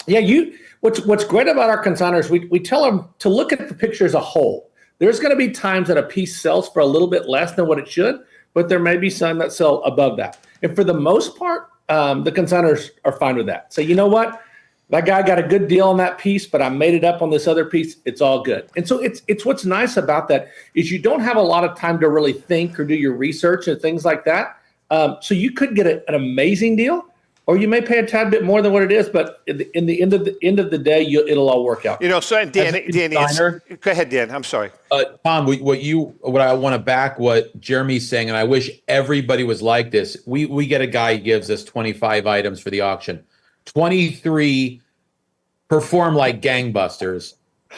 Yeah, what's great about our consigners, we tell them to look at the picture as a whole. There's going to be times that a piece sells for a little bit less than what it should, but there may be some that sell above that. And for the most part, the consigners are fine with that. So you know what? That guy got a good deal on that piece, but I made it up on this other piece. It's all good. And so it's what's nice about that is you don't have a lot of time to really think or do your research and things like that. So you could get an amazing deal, or you may pay a tad bit more than what it is, but in the end of the day, it'll all work out. So Dan, go ahead, Dan. I'm sorry. Tom, what I want to back what Jeremy's saying, and I wish everybody was like this. We get a guy who gives us 25 items for the auction. 23 perform like gangbusters.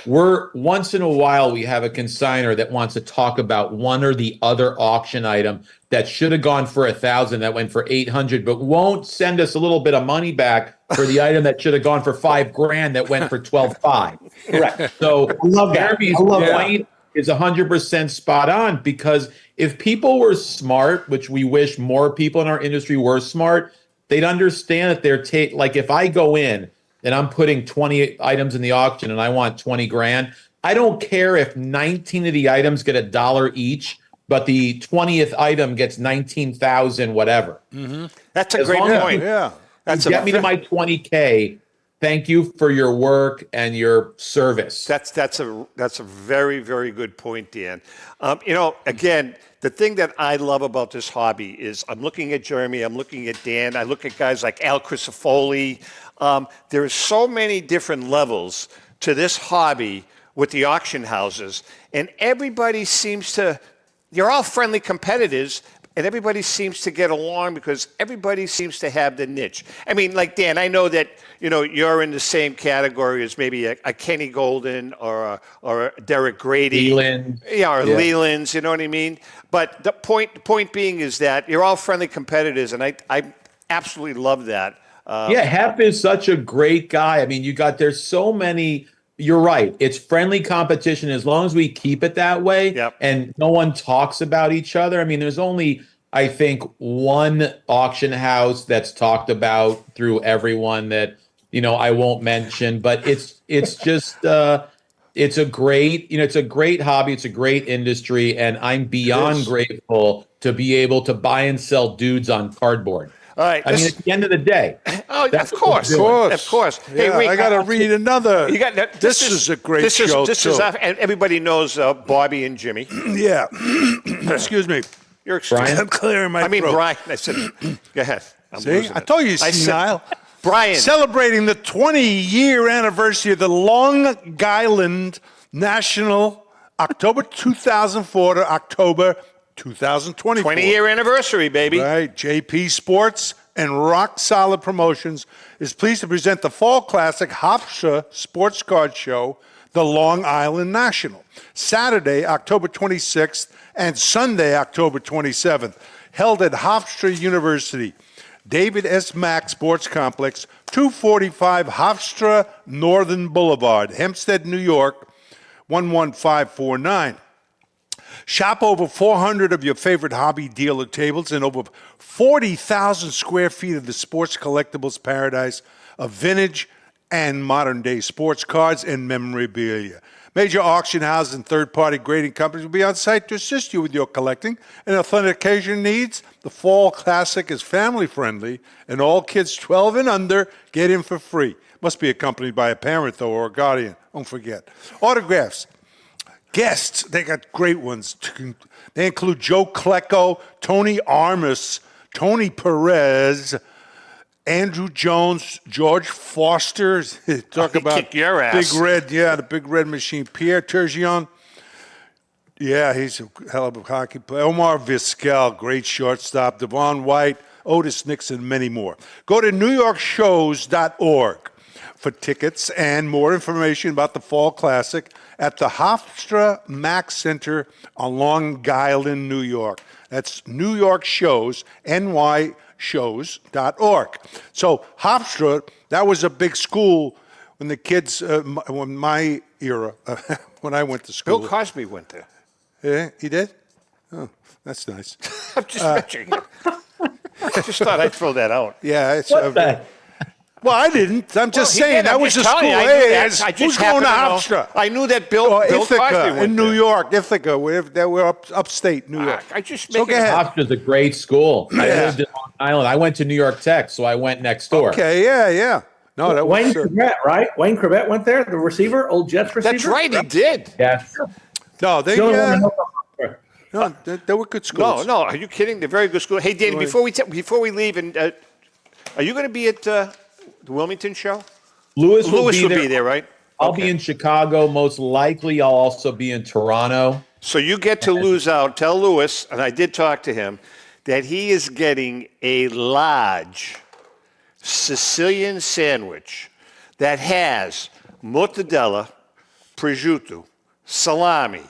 Once in a while, we have a consignor that wants to talk about one or the other auction item that should have gone for 1,000 that went for 800, but won't send us a little bit of money back for the item that should have gone for $5,000 that went for 12,500. Correct. So I love that. Jeremy's point is 100% spot on, because if people were smart, which we wish more people in our industry were smart, they'd understand that like if I go in and I'm putting 20 items in the auction and I want $20,000, I don't care if 19 of the items get $1 each, but the 20th item gets 19,000 whatever. Mm-hmm. That's a great point. Yeah. Get me to my 20K. Thank you for your work and your service. That's a very, very good point, Dan. Again, the thing that I love about this hobby is I'm looking at Jeremy, I'm looking at Dan, I look at guys like Al Crisafoli. There are so many different levels to this hobby with the auction houses, and everybody seems to, you're all friendly competitors, and everybody seems to get along because everybody seems to have the niche. I mean, like Dan, I know that you're in the same category as maybe a Kenny Golden or a Derek Grady, Leland's. You know what I mean? But the point being is that you're all friendly competitors, and I absolutely love that. Hep is such a great guy. I mean, there's so many. You're right. It's friendly competition as long as we keep it that way and no one talks about each other. I mean, there's only, I think, one auction house that's talked about through everyone that, I won't mention, but it's just, it's a great hobby. It's a great industry. And I'm beyond grateful to be able to buy and sell dudes on cardboard. All right. I mean, at the end of the day. Oh, of course. Hey, Rick, I got to read another. This is a great show, too. And everybody knows Bobby and Jimmy. Yeah. Excuse me. You're Brian? I'm clearing my throat. Brian. I said, go ahead. See? I told you, senile. Brian. Celebrating the 20-year anniversary of the Long Island National, October 2004 to October 2024. 20-year anniversary, baby. Right. JP Sports and Rock Solid Promotions is pleased to present the Fall Classic Hofstra Sports Card Show, the Long Island National, Saturday, October 26th and Sunday, October 27th, held at Hofstra University. David S. Mack Sports Complex, 245 Hofstra Northern Boulevard, Hempstead, New York, 11549. Shop over 400 of your favorite hobby dealer tables and over 40,000 square feet of the sports collectibles paradise of vintage and modern-day sports cards and memorabilia. Major auction houses and third-party grading companies will be on site to assist you with your collecting and authentication needs. The Fall Classic is family-friendly, and all kids 12 and under get in for free. Must be accompanied by a parent, though, or a guardian. Don't forget. Autographs. Guests, they got great ones. They include Joe Klecko, Tony Armas, Tony Perez, Andrew Jones, George Foster. Talk about kick your ass. Big Red, the Big Red Machine. Pierre Turgeon, he's a hell of a hockey player. Omar Vizquel, great shortstop. Devon White, Otis Nixon, many more. Go to NewYorkShows.org for tickets and more information about the Fall Classic at the Hofstra Mack Center on Long Island, New York. That's New York Shows, nyshows.org. So Hofstra, that was a big school when the kids, when my era, when I went to school. Bill Cosby went there. Yeah, he did? Oh, that's nice. I'm just mentioning it. I just thought I'd throw that out. Yeah, it's Well, I didn't. I'm just he saying did. that I'm was a just school. telling you, I knew Hey, that. I who's just going to happened to know. Hofstra? I knew that Bill Cosby Ithaca went in New there. York. Ithaca, we're upstate New York. I just So make go it ahead. Hofstra's a great school. I lived in Long Island. I went to New York Tech, so I went next door. Okay, yeah. No, that Wayne was Corbett, right? Wayne Corbett went there, the receiver, old Jets receiver. That's right, he did. Yes. No, they The only one that helped no, they were good schools. No, are you kidding? They're very good school. Hey, Danny, before we leave, and are you going to be at the Wilmington show? Lewis will be be there, right? I'll be in Chicago. Most likely, I'll also be in Toronto. So you get to lose out. Tell Lewis, and I did talk to him, that he is getting a large Sicilian sandwich that has mortadella, prosciutto, salami,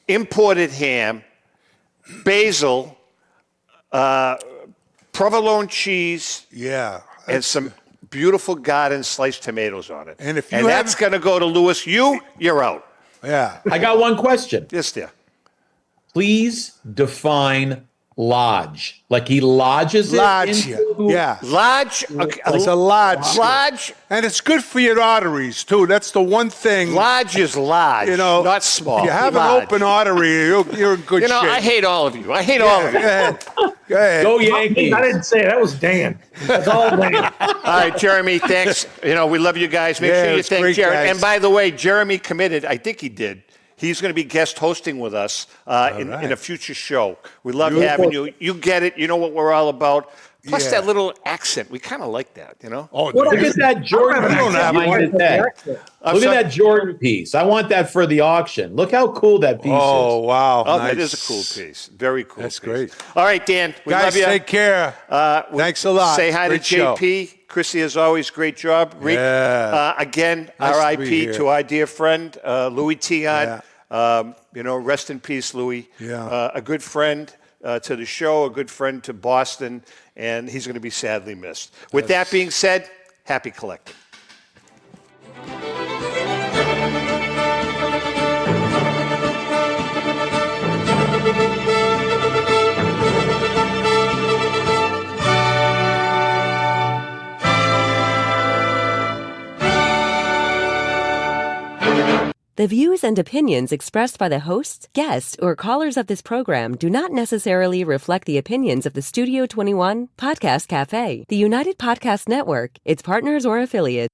imported ham, basil, provolone cheese, and some beautiful garden sliced tomatoes on it. And if you that's going to go to Lewis, you're out. Yeah. I got one question. Yes, dear. Please define lodge. Like he lodges Lodge, it into... yeah. Lodge. It's a lodge. Lodge. And it's good for your arteries, too. That's the one thing. Lodge is large, not small. If you have Large. an open artery, you're in good shape. I hate all of you. I hate all of you. Go ahead. Go ahead. Go Yankees. I didn't say it. That was Dan. That's all Dan. All right, Jeremy, thanks. We love you guys. Make sure you it's thank great, Jared. guys. And by the way, Jeremy committed. I think he did. He's going to be guest hosting with us in a future show. We love having you. You get it. You know what we're all about. Plus that little accent. We kind of like that, Oh, Look at that Jordan piece. Look at that Jordan piece. I want that for the auction. Look how cool that piece is. Oh, wow. Oh, nice. that is a cool piece. Very cool. That's piece. great. All right, Dan. We Guys, love you. take care. Thanks a lot. Say hi Great to show. JP. Chrissy, as always, great job. Rick, again, Nice to be RIP here. to our dear friend, Louis Tion. Rest in peace, Louis. Yeah. A good friend to the show, a good friend to Boston, and he's going to be sadly missed. With that being said, happy collecting. The views and opinions expressed by the hosts, guests, or callers of this program do not necessarily reflect the opinions of the Studio 21 Podcast Cafe, the United Podcast Network, its partners, or affiliates.